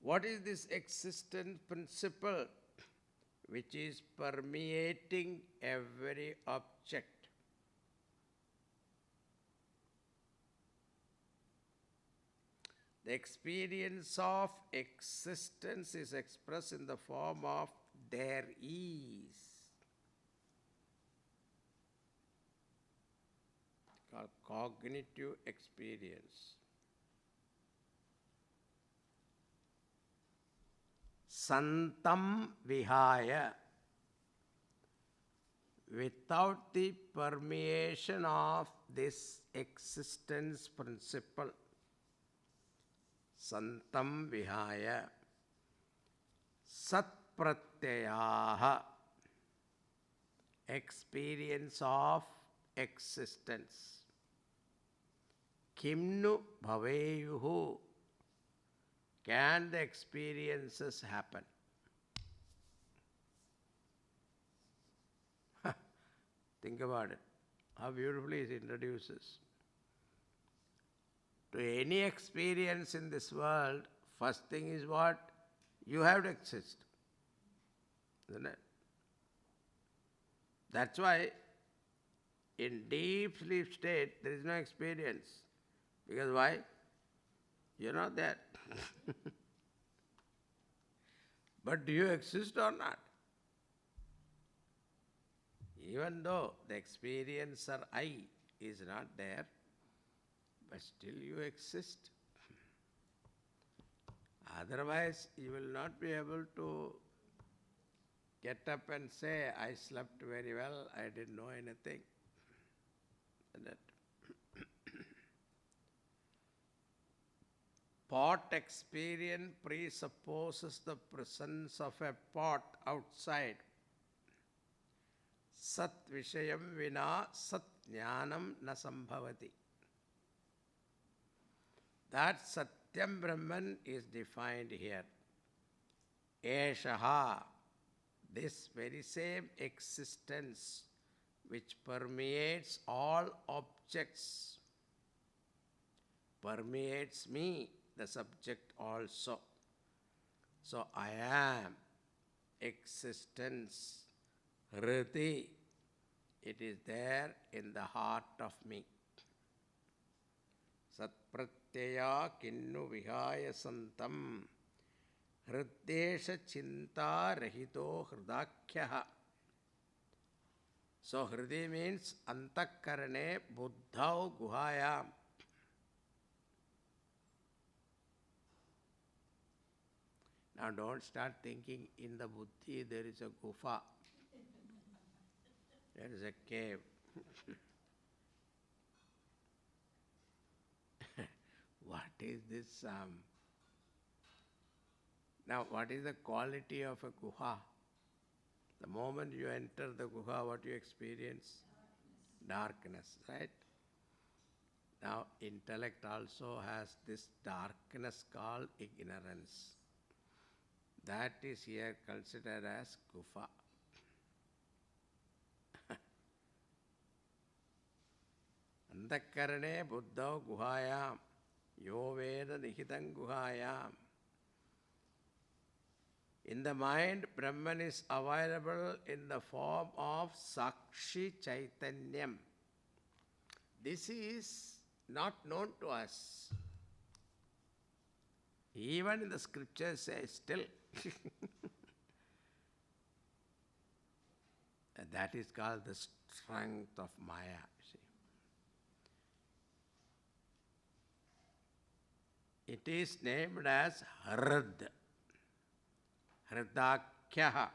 B: What is this existence principle which is permeating every object? The experience of existence is expressed in the form of there is. Called cognitive experience. Santam vihaya. Without the permeation of this existence principle, Santam vihaya, Sat pratyayaha, experience of existence. Kimnu bhaveyuhu, can the experiences happen? Think about it, how beautifully it introduces. To any experience in this world, first thing is what? You have to exist. Isn't it? That's why in deep sleep state, there is no experience. Because why? You're not there. But do you exist or not? Even though the experiencer I is not there, but still you exist. Otherwise, you will not be able to get up and say, I slept very well, I didn't know anything. That pot experience presupposes the presence of a pot outside. Sat vishayam vina sat jnanam na sambhavati. That Satyam Brahman is defined here. Eshaha, this very same existence which permeates all objects, permeates me, the subject also. So I am existence, Hriti. It is there in the heart of me. Satpratyaya kinnu vihaya santam hriddesha chinta rahito hridakyaha. So hridi means antakarane buddhau guhayam. Now don't start thinking in the buddhi there is a gufa. There is a cave. What is this? Now, what is the quality of a guha? The moment you enter the guha, what you experience? Darkness, right? Now, intellect also has this darkness called ignorance. That is here considered as gufa. Antakarane buddhau guhayam yo veda nihitam guhayam. In the mind, Brahman is available in the form of Sakshi Chaitanyam. This is not known to us. Even in the scriptures say still. And that is called the strength of Maya. See. It is named as Hrd. Hridakyaha.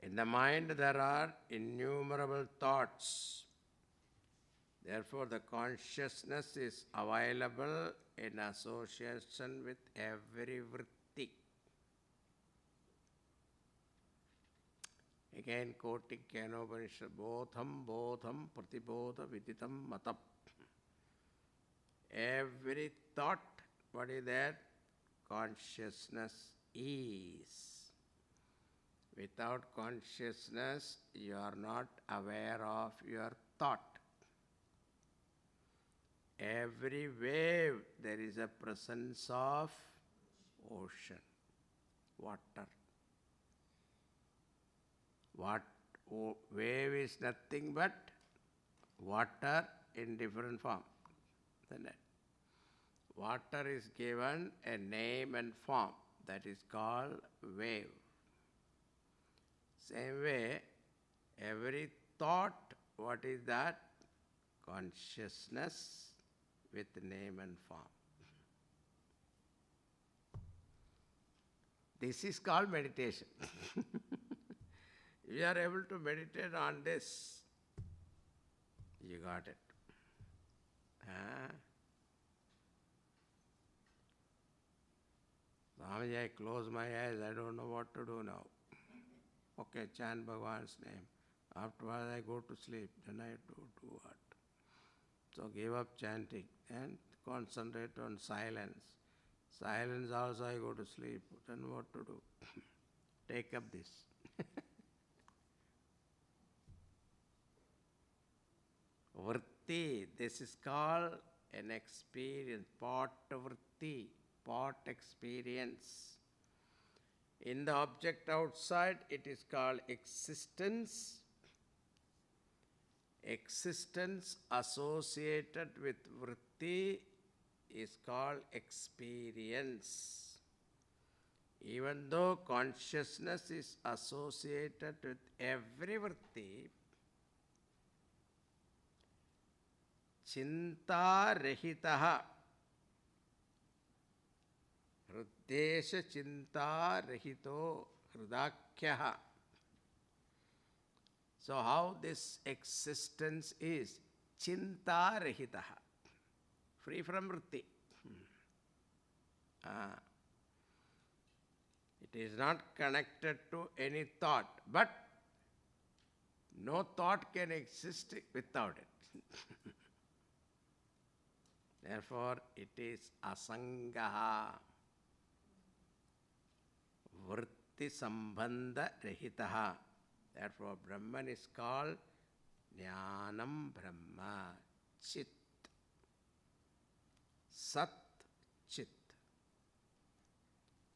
B: In the mind there are innumerable thoughts. Therefore, the consciousness is available in association with every vritti. Again, quoting Kenopanishad, Bodham, Bodham, Pratibodha, Viditam, Matam. Every thought, what is that? Consciousness is. Without consciousness, you are not aware of your thought. Every wave, there is a presence of ocean, water. Wave is nothing but water in different form. Isn't it? Water is given a name and form. That is called wave. Same way, every thought, what is that? Consciousness with name and form. This is called meditation. You are able to meditate on this. You got it. Swamiji, I close my eyes, I don't know what to do now. Okay, chant Bhagavan's name. Afterwards I go to sleep. Then I do what? So give up chanting and concentrate on silence. Silence also I go to sleep. Then what to do? Take up this. Vritti, this is called an experience, pot vritti, pot experience. In the object outside, it is called existence. Existence associated with vritti is called experience. Even though consciousness is associated with every vritti, Chinta rahitaha, hriddesha chinta rahito hridakyaha. So how this existence is? Chinta rahitaha, free from vritti. It is not connected to any thought, but no thought can exist without it. Therefore, it is asangaha, vritti sambandha rahitaha. Therefore, Brahman is called Jnanam Brahma, Chit, Sat Chit.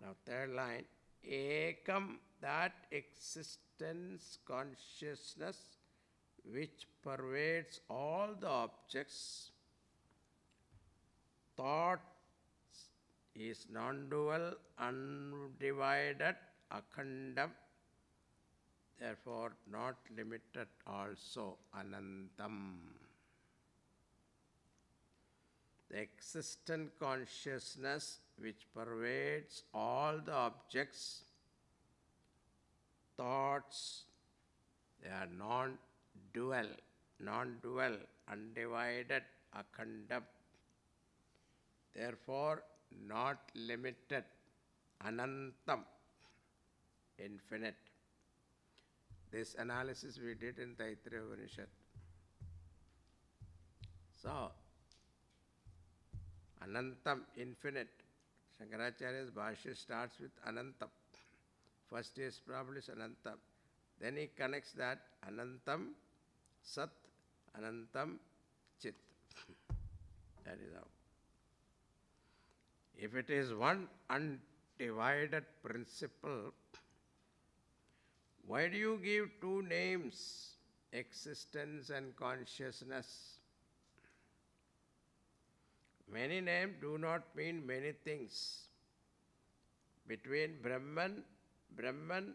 B: Now, third line, Ekam, that existence, consciousness, which pervades all the objects. Thought is non-dual, undivided, akhandam, therefore not limited also, anantam. The existent consciousness which pervades all the objects, thoughts, they are non-dual, undivided, akhandam. Therefore, not limited, anantam, infinite. This analysis we did in Taittiriya Upanishad. So, anantam, infinite. Shankaracharya's Bhashya starts with anantam. First he establishes anantam. Then he connects that anantam, sat, anantam, chit. That is how. If it is one undivided principle, why do you give two names, existence and consciousness? Many names do not mean many things. Between Brahman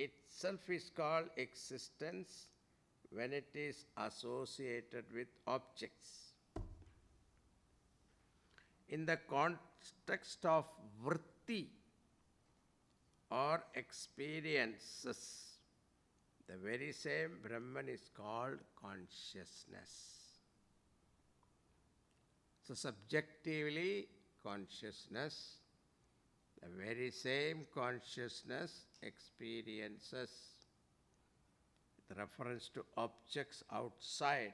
B: itself is called existence when it is associated with objects. In the context of vritti or experiences, the very same Brahman is called consciousness. So subjectively, consciousness, the very same consciousness experiences with reference to objects outside.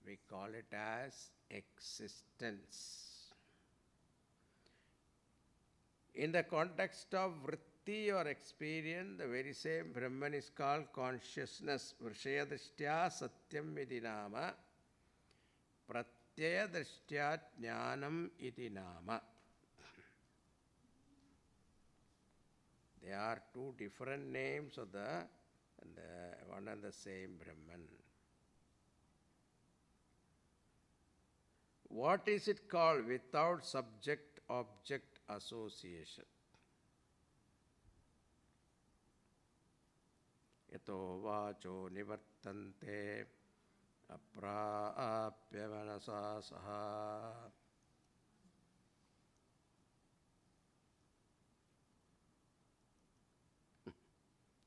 B: We call it as existence. In the context of vritti or experience, the very same Brahman is called consciousness. Vrishayadrishtya satyam iti nama, pratyayadrishtya jnanam iti nama. They are two different names of the one and the same Brahman. What is it called without subject-object association? Yato vacho nivartante aprapya manasa saha.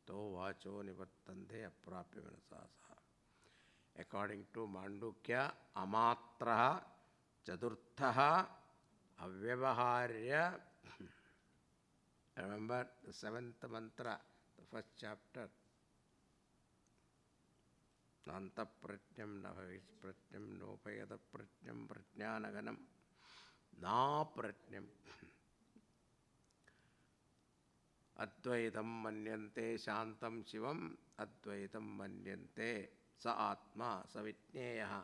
B: To vacho nivartante aprapya manasa saha. According to Mandukya, amatraha Chadurthaha Avyavaharya. Remember the seventh mantra, the first chapter. Nanta pratyam navavis pratyam nopayada pratyam prajnanaganam Na pratnyam. Advaitam manyante shantam shivam advaitam manyante sa atma savitneyaha.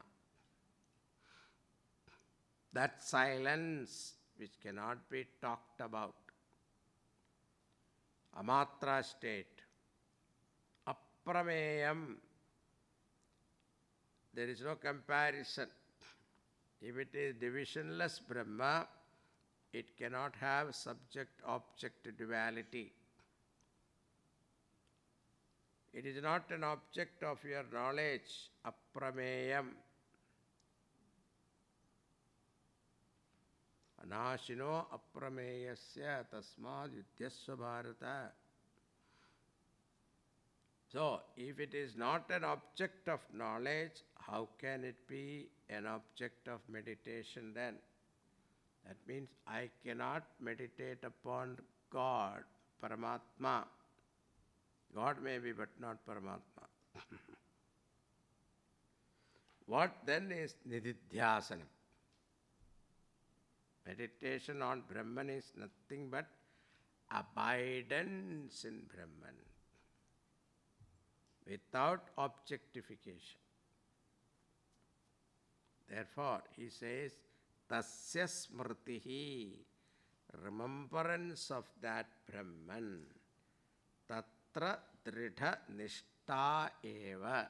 B: That silence which cannot be talked about, amatra state, aprameyam, there is no comparison. If it is divisionless Brahma, it cannot have subject-object duality. It is not an object of your knowledge, aprameyam. Anashino aprameyasya tasmad yudyasva bharata. So, if it is not an object of knowledge, how can it be an object of meditation then? That means I cannot meditate upon God, Paramatma. God may be, but not Paramatma. What then is nididhyasanam? Meditation on Brahman is nothing but abidance in Brahman without objectification. Therefore, he says, tasya smritihi, remembrance of that Brahman, tatra dridha nishta eva,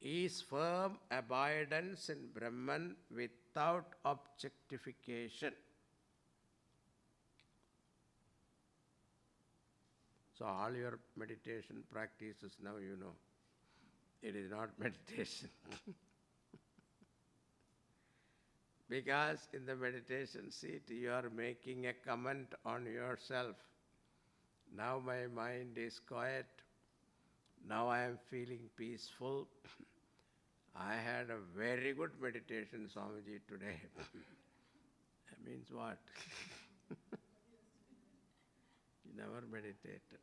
B: is firm abidance in Brahman without objectification. So all your meditation practices now you know, it is not meditation. Because in the meditation seat you are making a comment on yourself. Now my mind is quiet. Now I am feeling peaceful. I had a very good meditation, Swamiji, today. That means what? You never meditated.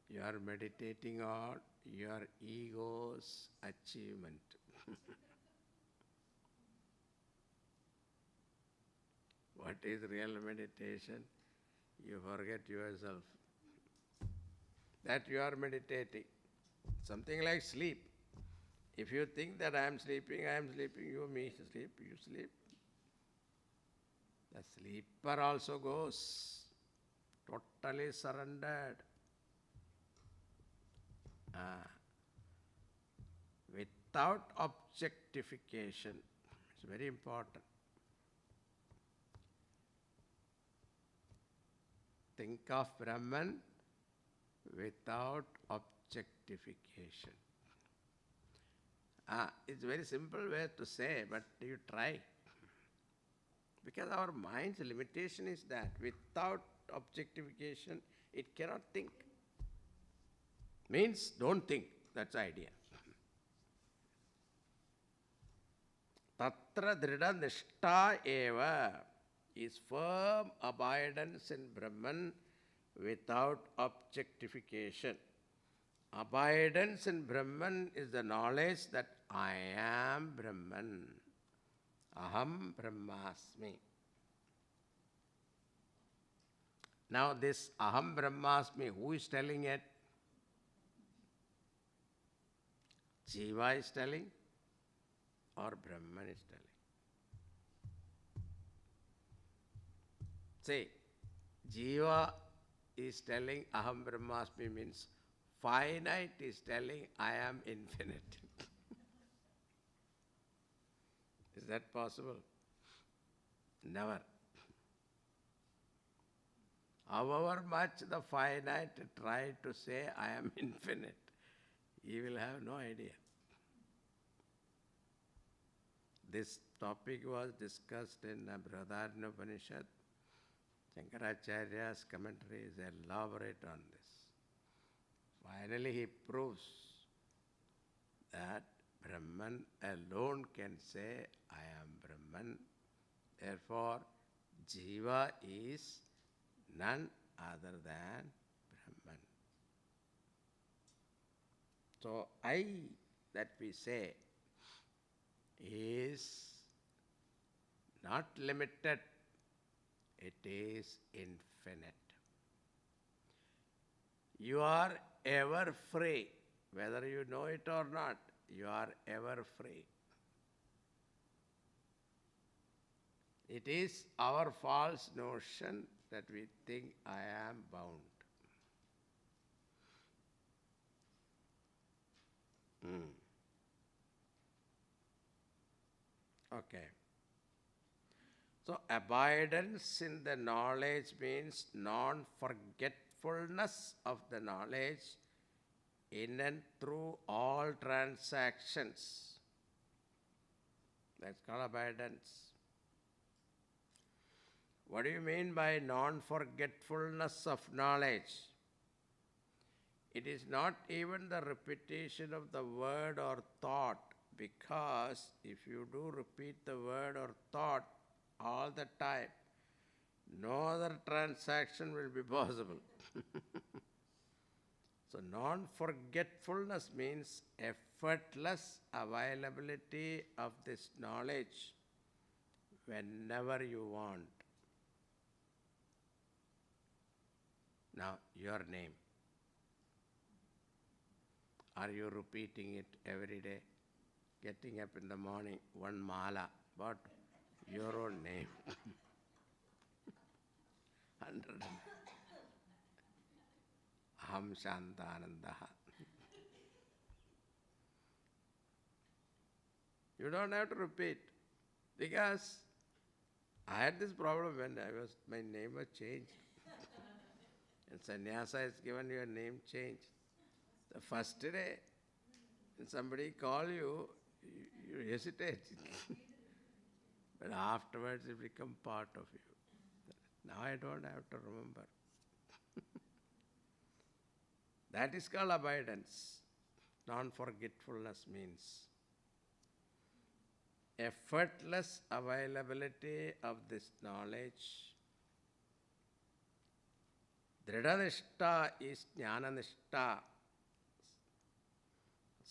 B: You are meditating on your ego's achievement. What is real meditation? You forget yourself. That you are meditating. Something like sleep. If you think that I am sleeping, you me sleep, you sleep. The sleeper also goes totally surrendered. Without objectification. It's very important. Think of Brahman without objectification. It's a very simple way to say, but you try. Because our mind's limitation is that without objectification, it cannot think. Means don't think. That's the idea. Tatra drida nishta eva is firm abidance in Brahman without objectification. Abidance in Brahman is the knowledge that I am Brahman. Aham Brahmasmi. Now this Aham Brahmasmi, who is telling it? Jiva is telling or Brahman is telling? Say, Jiva is telling Aham Brahmasmi means finite is telling I am infinite. Is that possible? Never. However much the finite try to say I am infinite, he will have no idea. This topic was discussed in Brihadaranyaka Upanishad. Shankaracharya's commentary is elaborate on this. Finally, he proves that Brahman alone can say, I am Brahman. Therefore, Jiva is none other than Brahman. So, I that we say is not limited, it is infinite. You are ever free, whether you know it or not, you are ever free. It is our false notion that we think I am bound. Okay. So abidance in the knowledge means non-forgetfulness of the knowledge in and through all transactions. That's called abidance. What do you mean by non-forgetfulness of knowledge? It is not even the repetition of the word or thought, because if you do repeat the word or thought all the time, no other transaction will be possible. So non-forgetfulness means effortless availability of this knowledge whenever you want. Now, your name. Are you repeating it every day? Getting up in the morning, one mala, but your own name. 100. Aham Shantanandaha. You don't have to repeat, because I had this problem when my name was changed. And sannyasa is given your name change. The first day, when somebody call you, you hesitate. But afterwards it becomes part of you. Now I don't have to remember. That is called abidance. Non-forgetfulness means effortless availability of this knowledge. Dridhanishta is jnananishta.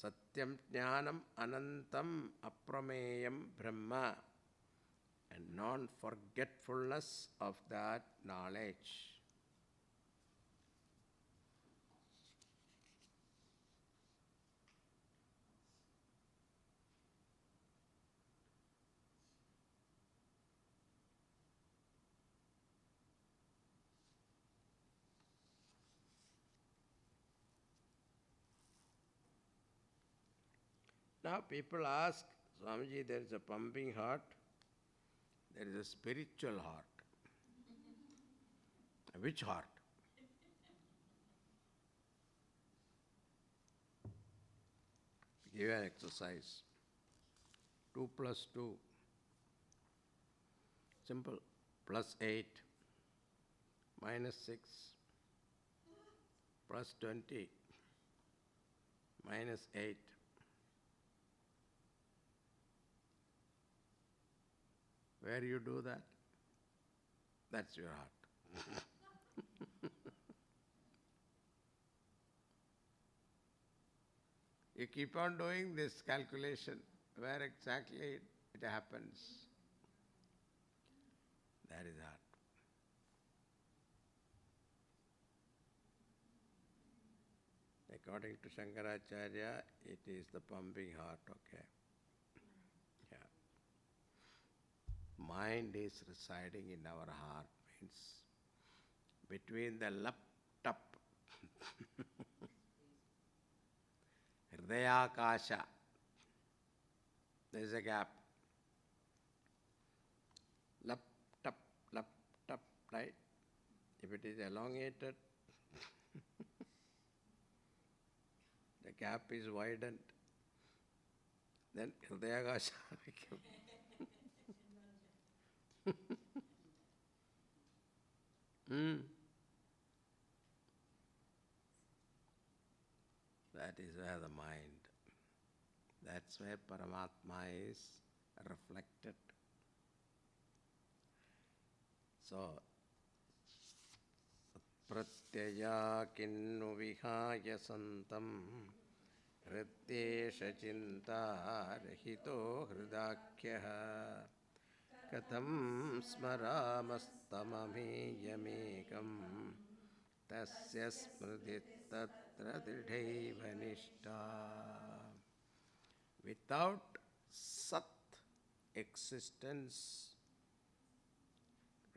B: Satyam jnanam anantam aprameyam brahma. And non-forgetfulness of that knowledge. Now people ask, Swamiji, there is a pumping heart, there is a spiritual heart. Which heart? Give an exercise. 2 plus 2. Simple. Plus 8. Minus 6. Plus 20. Minus 8. Where you do that? That's your heart. You keep on doing this calculation, where exactly it happens. That is heart. According to Shankaracharya, it is the pumping heart, okay? Yeah. Mind is residing in our heart, means between the lap-tup, Hridayakasha, there is a gap. Lap-tup, right? If it is elongated, the gap is widened, then Hridayakasha becomes. That is where the mind, that's where Paramatma is reflected. So, pratyaya kinnu vihaya santam hrityesha chinta rahito hridakyaha Katham smaramastamameyamekam tasya smriti tatra dridhaiva nishta. Without Sat existence,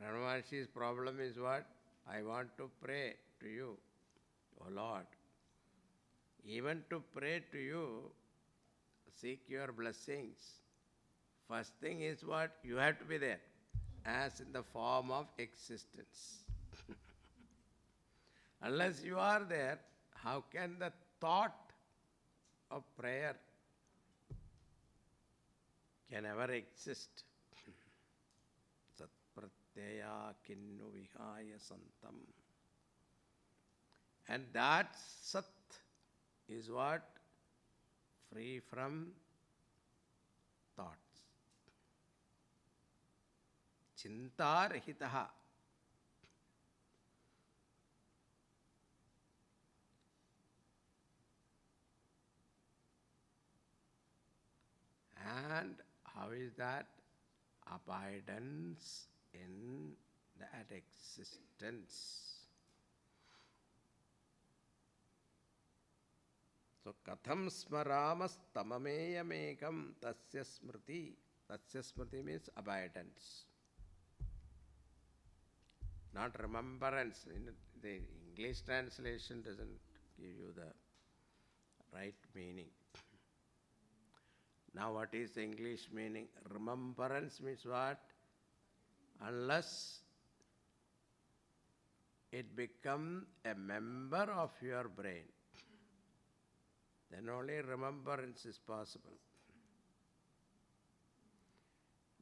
B: Pranamaharashi's problem is what? I want to pray to you, O Lord. Even to pray to you, seek your blessings. First thing is what? You have to be there, as in the form of existence. Unless you are there, how can the thought of prayer can ever exist? Sat pratyaya kinnu vihaya santam. And that Sat is what? Free from thoughts. Chintarahitaha. And how is that? Abidance in that existence. So, katham smaramas tamameyamekam tasya smriti. Tasya smriti means abidance. Not remembrance. The English translation doesn't give you the right meaning. Now what is the English meaning? Remembrance means what? Unless it becomes a member of your brain, then only remembrance is possible.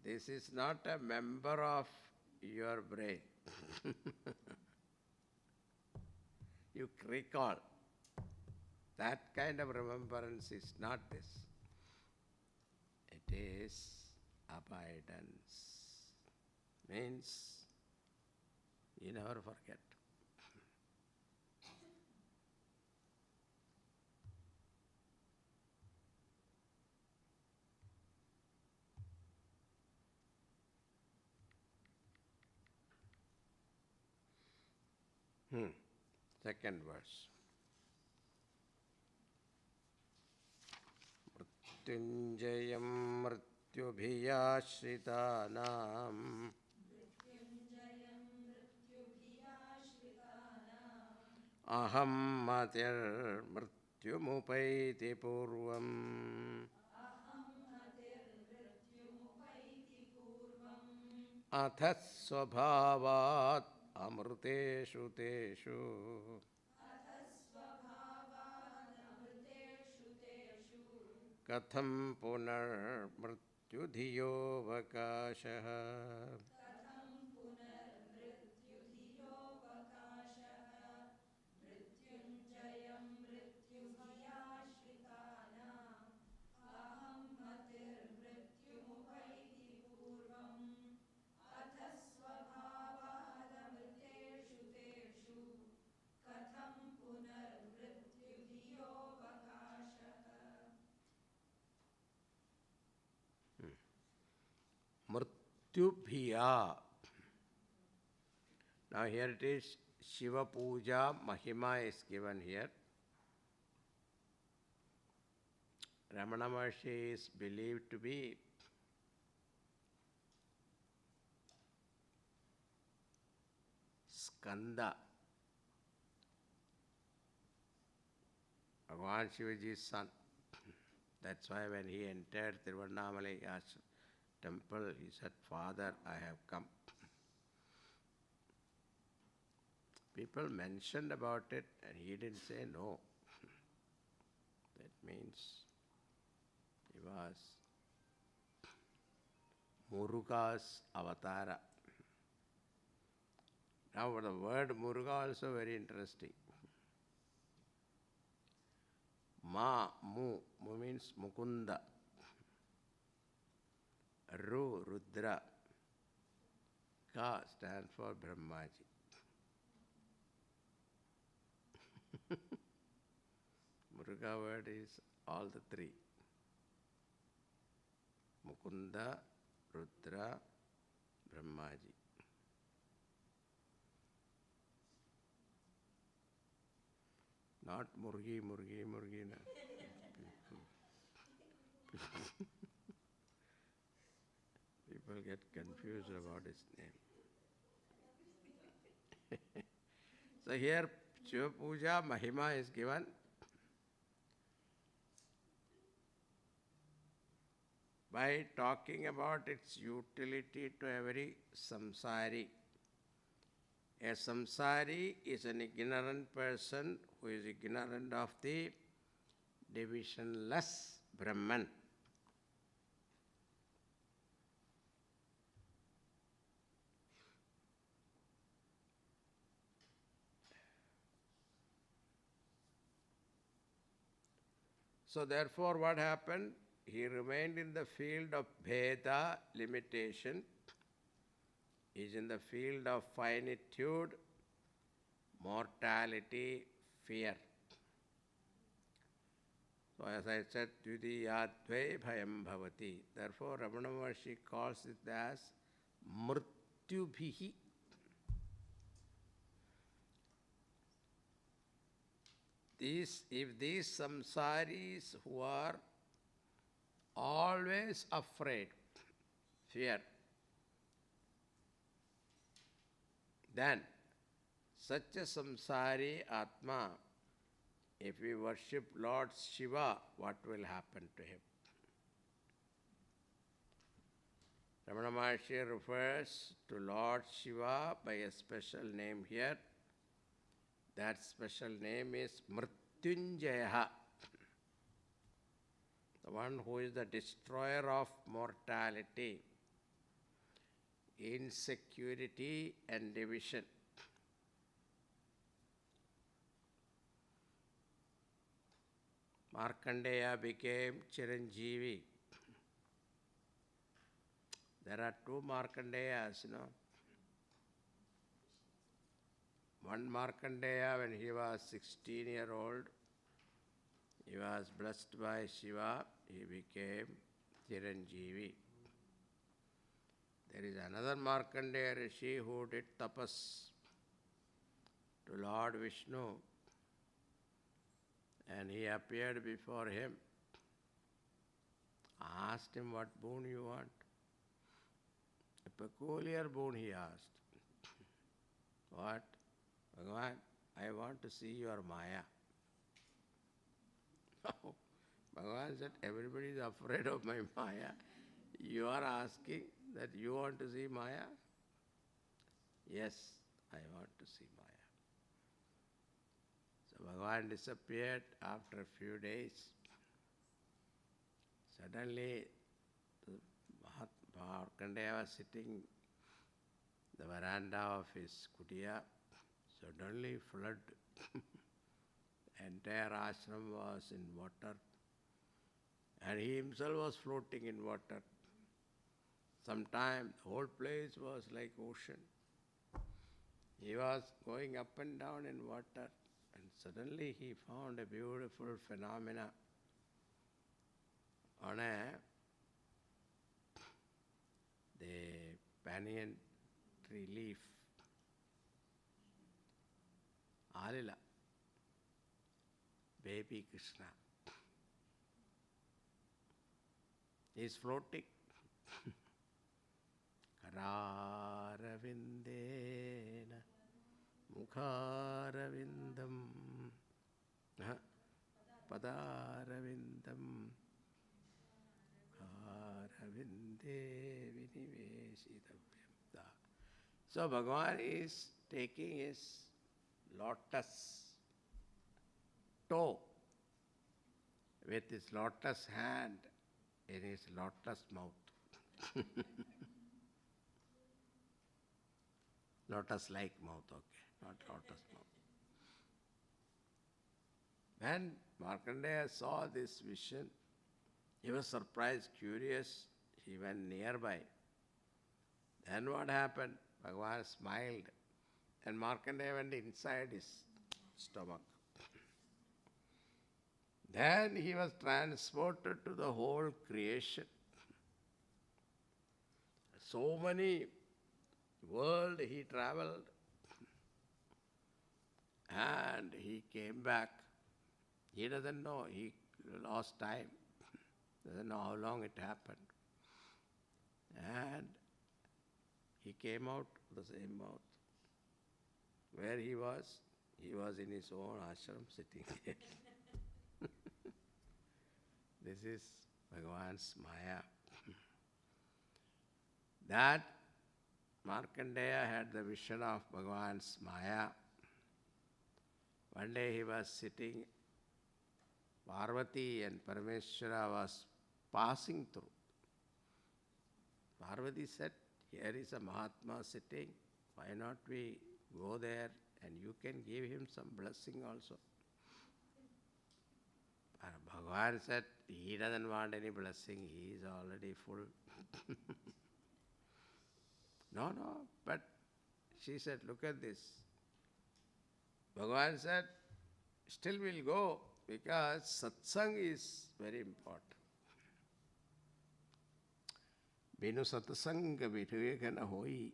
B: This is not a member of your brain. You recall. That kind of remembrance is not this. It is abidance. Means you never forget. Second verse. Mrityunjayam mrityubhiyashritanam aham matir mrityumupaiti purvam athas svabhavat amruteshu teshu katham punar mrityudhiyo vakashaha. Mrityubhiya. Now here it is Shiva Puja Mahima is given here. Ramana Maharshi is believed to be Skanda, Bhagavan Shivaji's son. That's why when he entered Tiruvannamalai temple, he said, Father, I have come. People mentioned about it and he didn't say no. That means he was Muruga's avatara. Now the word Muruga also very interesting. Ma, Mu, Mu means Mukunda. Ru, Rudra. Ka stands for Brahmaji. Muruga word is all the three. Mukunda, Rudra, Brahmaji. Not Murgi, Murgi, Murgi. No. People get confused about his name. So here Shiva Puja Mahima is given. By talking about its utility to every samsari. A samsari is an ignorant person who is ignorant of the divisionless Brahman. So therefore what happened? He remained in the field of Bheda, limitation. He is in the field of finitude, mortality, fear. So as I said, Dvidiyadve bhayam bhavati. Therefore Ramana Maharshi calls it as mrityubhihi. If these samsaris who are always afraid, fear, then such a samsari Atma, if we worship Lord Shiva, what will happen to him? Ramana Maharshi refers to Lord Shiva by a special name here. That special name is Mrityunjaya, the one who is the destroyer of mortality, insecurity and division. Markandeya became Chiranjeevi. There are two Markandeyas, One Markandeya, when he was 16-year-old, he was blessed by Shiva, he became Chiranjeevi. There is another Markandeya Rishi who did tapas to Lord Vishnu, and he appeared before him, asked him what boon you want. A peculiar boon he asked. What? Bhagavan, I want to see your Maya. Bhagavan said, everybody is afraid of my Maya. You are asking that you want to see Maya? Yes, I want to see Maya. So Bhagavan disappeared after a few days. Suddenly, Markandeya was sitting the veranda of his kutiya. Suddenly flood. Entire ashram was in water. And he himself was floating in water. Sometime the whole place was like ocean. He was going up and down in water. And suddenly he found a beautiful phenomena on the banyan tree leaf. Alila, baby Krishna. He is floating. Kararavindena mukharavindam padaravindam karavinde viniveshitavyam. So Bhagavan is taking his lotus toe with his lotus hand in his lotus mouth. Lotus-like mouth, okay, not lotus mouth. When Markandeya saw this vision, he was surprised, curious. He went nearby. Then what happened? Bhagavan smiled, and Markandeya went inside his stomach. Then he was transported to the whole creation. So many world he traveled, and he came back. He doesn't know, he lost time, doesn't know how long it happened. And he came out the same mouth. Where he was in his own ashram sitting there. This is Bhagavan's Maya. That Markandeya had the vision of Bhagavan's Maya. One day he was sitting, Parvati and Parameshwara was passing through. Parvati said, here is a Mahatma sitting, why not we go there and you can give him some blessing also. Bhagavan said, he doesn't want any blessing, he is already full. No, but she said, look at this. Bhagavan said, still we'll go because satsang is very important. Binu satsanga vidvekana hoi.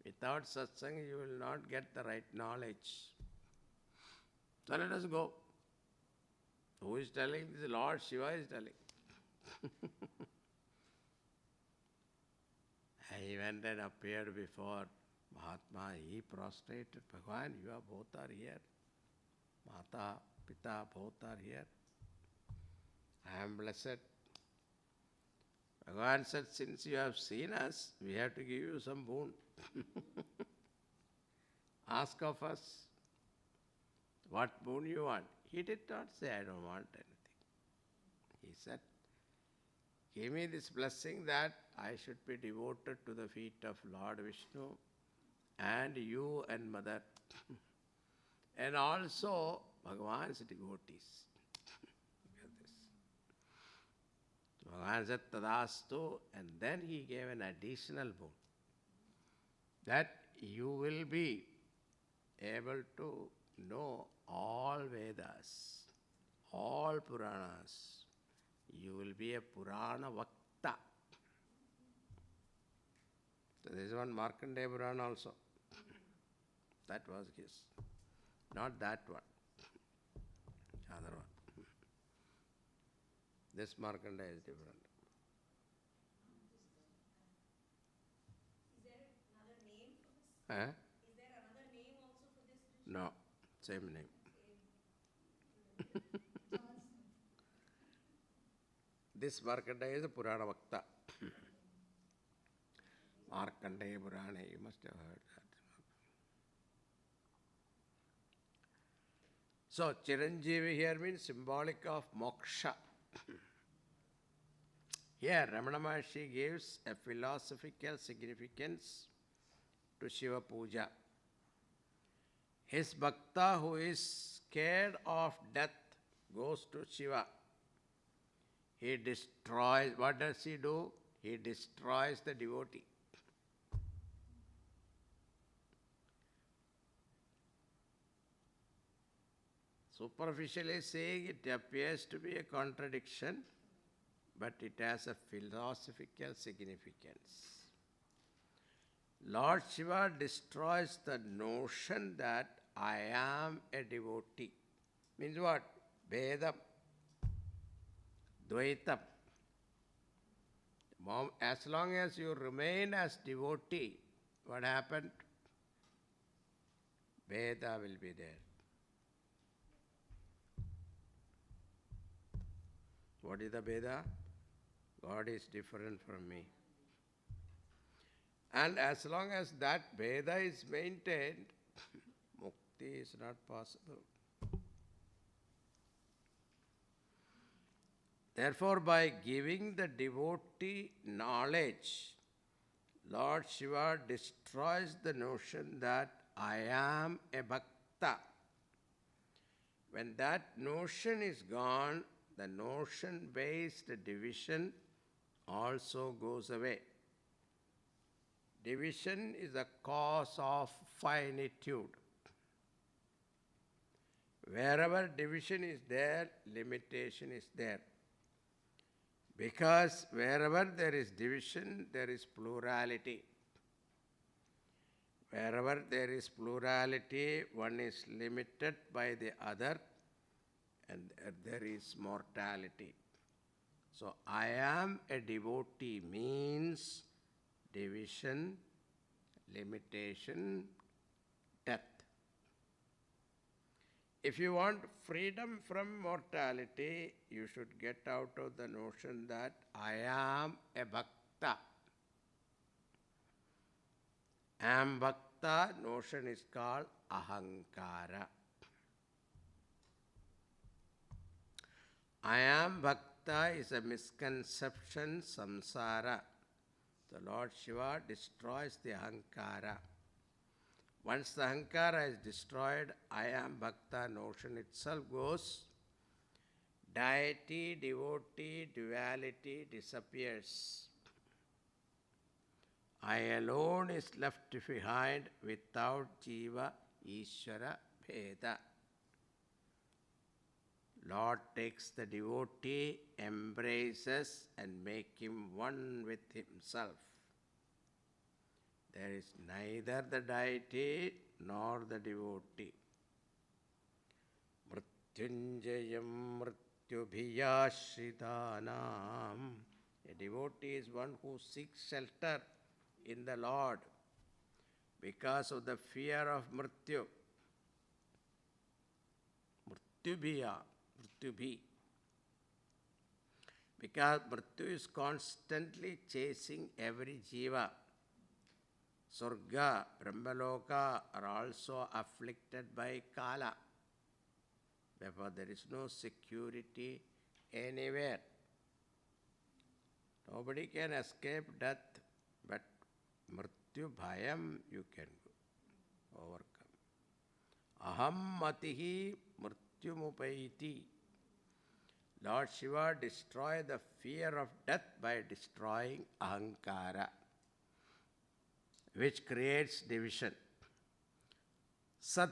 B: Without satsang you will not get the right knowledge. So let us go. Who is telling this? Lord Shiva is telling. He went and appeared before Mahatma. He prostrated. Bhagavan, you are both are here. Mata, Pita, both are here. I am blessed. Bhagavan said, since you have seen us, we have to give you some boon. Ask of us what boon you want. He did not say, I don't want anything. He said, give me this blessing that I should be devoted to the feet of Lord Vishnu and you and Mother and also Bhagavan's devotees. Look at this. Bhagavan said tadastu, and then he gave an additional boon that you will be able to know all Vedas, all Puranas. You will be a Purana Vakta. So there is one Markandeya Purana also. That was his. Not that one. Other one. This Markandeya is different.
D: Is there another name for this?
B: Huh?
D: Is there another name also for this dish?
B: No, same name. This Markandeya is a Purana Vakta. Markandeya Purana, you must have heard that. So, Chiranjeevi here means symbolic of moksha. Here, Ramana Maharshi gives a philosophical significance to Shiva Puja. His bhakta who is scared of death goes to Shiva. He destroys, what does he do? He destroys the devotee. Superficially saying, it appears to be a contradiction, but it has a philosophical significance. Lord Shiva destroys the notion that I am a devotee. Means what? Vedam, Dvaitam. As long as you remain as devotee, what happened? Veda will be there. What is the Veda? God is different from me. And as long as that Veda is maintained, mukti is not possible. Therefore, by giving the devotee knowledge, Lord Shiva destroys the notion that I am a bhakta. When that notion is gone, the notion-based division also goes away. Division is a cause of finitude. Wherever division is there, limitation is there. Because wherever there is division, there is plurality. Wherever there is plurality, one is limited by the other, and there is mortality. So, I am a devotee means division, limitation, death. If you want freedom from mortality, you should get out of the notion that I am a bhakta. Am bhakta notion is called ahankara. I am bhakta is a misconception, samsara. The Lord Shiva destroys the ahankara. Once the ahankara is destroyed, I am bhakta notion itself goes. Deity, devotee, duality disappears. I alone is left behind without jiva, Ishvara, bheda. Lord takes the devotee, embraces and make him one with himself. There is neither the deity nor the devotee. Mrityunjayam mrityubhiyashritanam. A devotee is one who seeks shelter in the Lord because of the fear of mrityu. Mrityubhiya. Mrityubhi. Because mrityu is constantly chasing every jiva. Surga, Brahmaloka are also afflicted by Kala. Therefore, there is no security anywhere. Nobody can escape death, but mrityu bhayam you can overcome. Aham matihi mrityumupaiti. Lord Shiva destroyed the fear of death by destroying ahankara, which creates division. Sat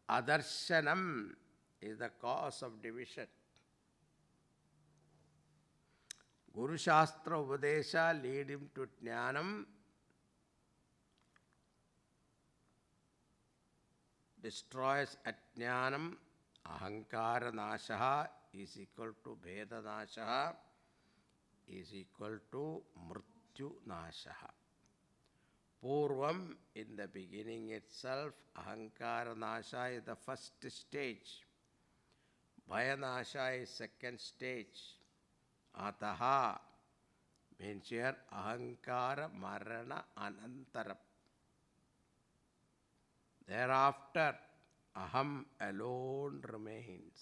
B: adarshanam is the cause of division. Guru Shastra Upadesha lead him to Jnanam, destroys Ajnanam, Ahankara Nashaha is equal to Bheda Nashaha is equal to Mrityu Nashaha. Purvam, in the beginning itself, Ahankara Nasha is the first stage. Bhaya Nasha is second stage. Ataha means here Ahankara Marana Anantaram. Thereafter, Aham alone remains.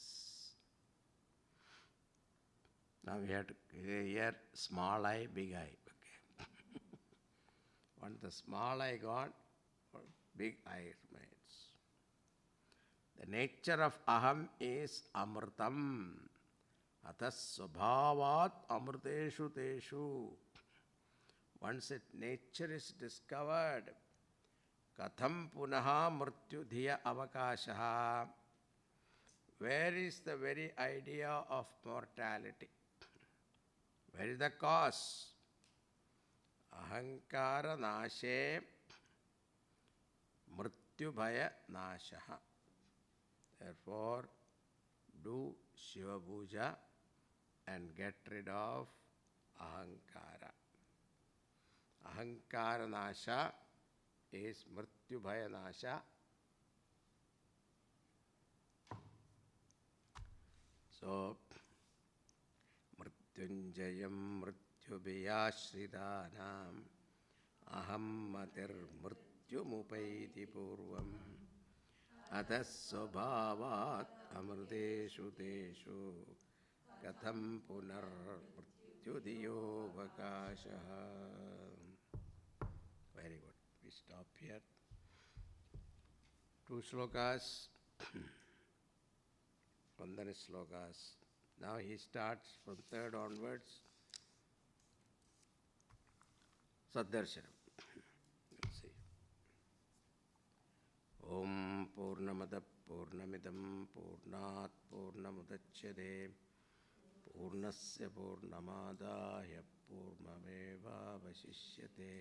B: Now we have to hear small I, big I. Okay. Once the small I gone, big I remains. The nature of Aham is Amritam. Atas Swabhavat Amriteshu Teshu. Once its nature is discovered, Katham Punaha Mrityu Dhiya Avakashaha. Where is the very idea of mortality? Where is the cause? Ahankara Nashe Mrityu Bhaya Nashaha. Therefore, do Shiva Puja and get rid of Ahankara. Ahankara Nasha is Mrityu Bhaya Nasha. So, Mrityunjayam Mrityubhiyashritanam Aham Matir Mrityumupaiti Purvam Atas Swabhavat Amriteshu Teshu Katham Punar Mrityudhiyo Vakashaha. Very good. We stop here. 2 slokas. Vandana slokas. Now he starts from 3rd onwards. Saddarshanam. Let's see. Om Purnamada Purnamidam Purnat Purnamudachyate Purnasya Purnamadaya Purnameva Vasishyate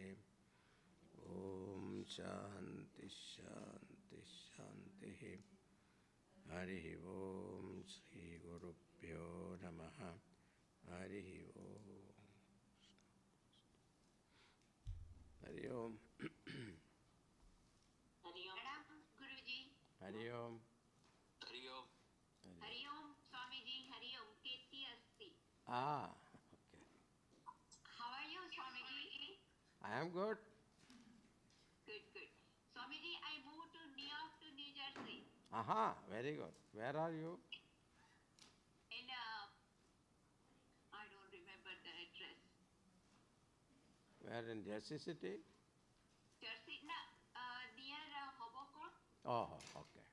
B: Om Shanti Shanti Shanti. Hari Om Shri Guru Pyo Namaha. Hari Om. Hari Om.
F: Pranam, Guruji.
B: Hari Om.
F: Hari Om. Hari Om, Swamiji. Hari Om. Kirti Asti.
B: Ah, okay.
F: How are you, Swamiji?
B: I am good.
F: Good, good. Swamiji, I moved to New York to New Jersey.
B: Aha, very good. Where are you?
F: And I don't remember the address.
B: Where in Jersey City?
F: Jersey, no, near Hoboken.
B: Oh, okay.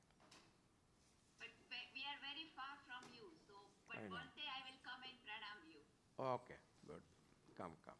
F: But we are very far from you. So, but
B: I know.
F: one day I will come and pranam you.
B: Okay, good. Come, come.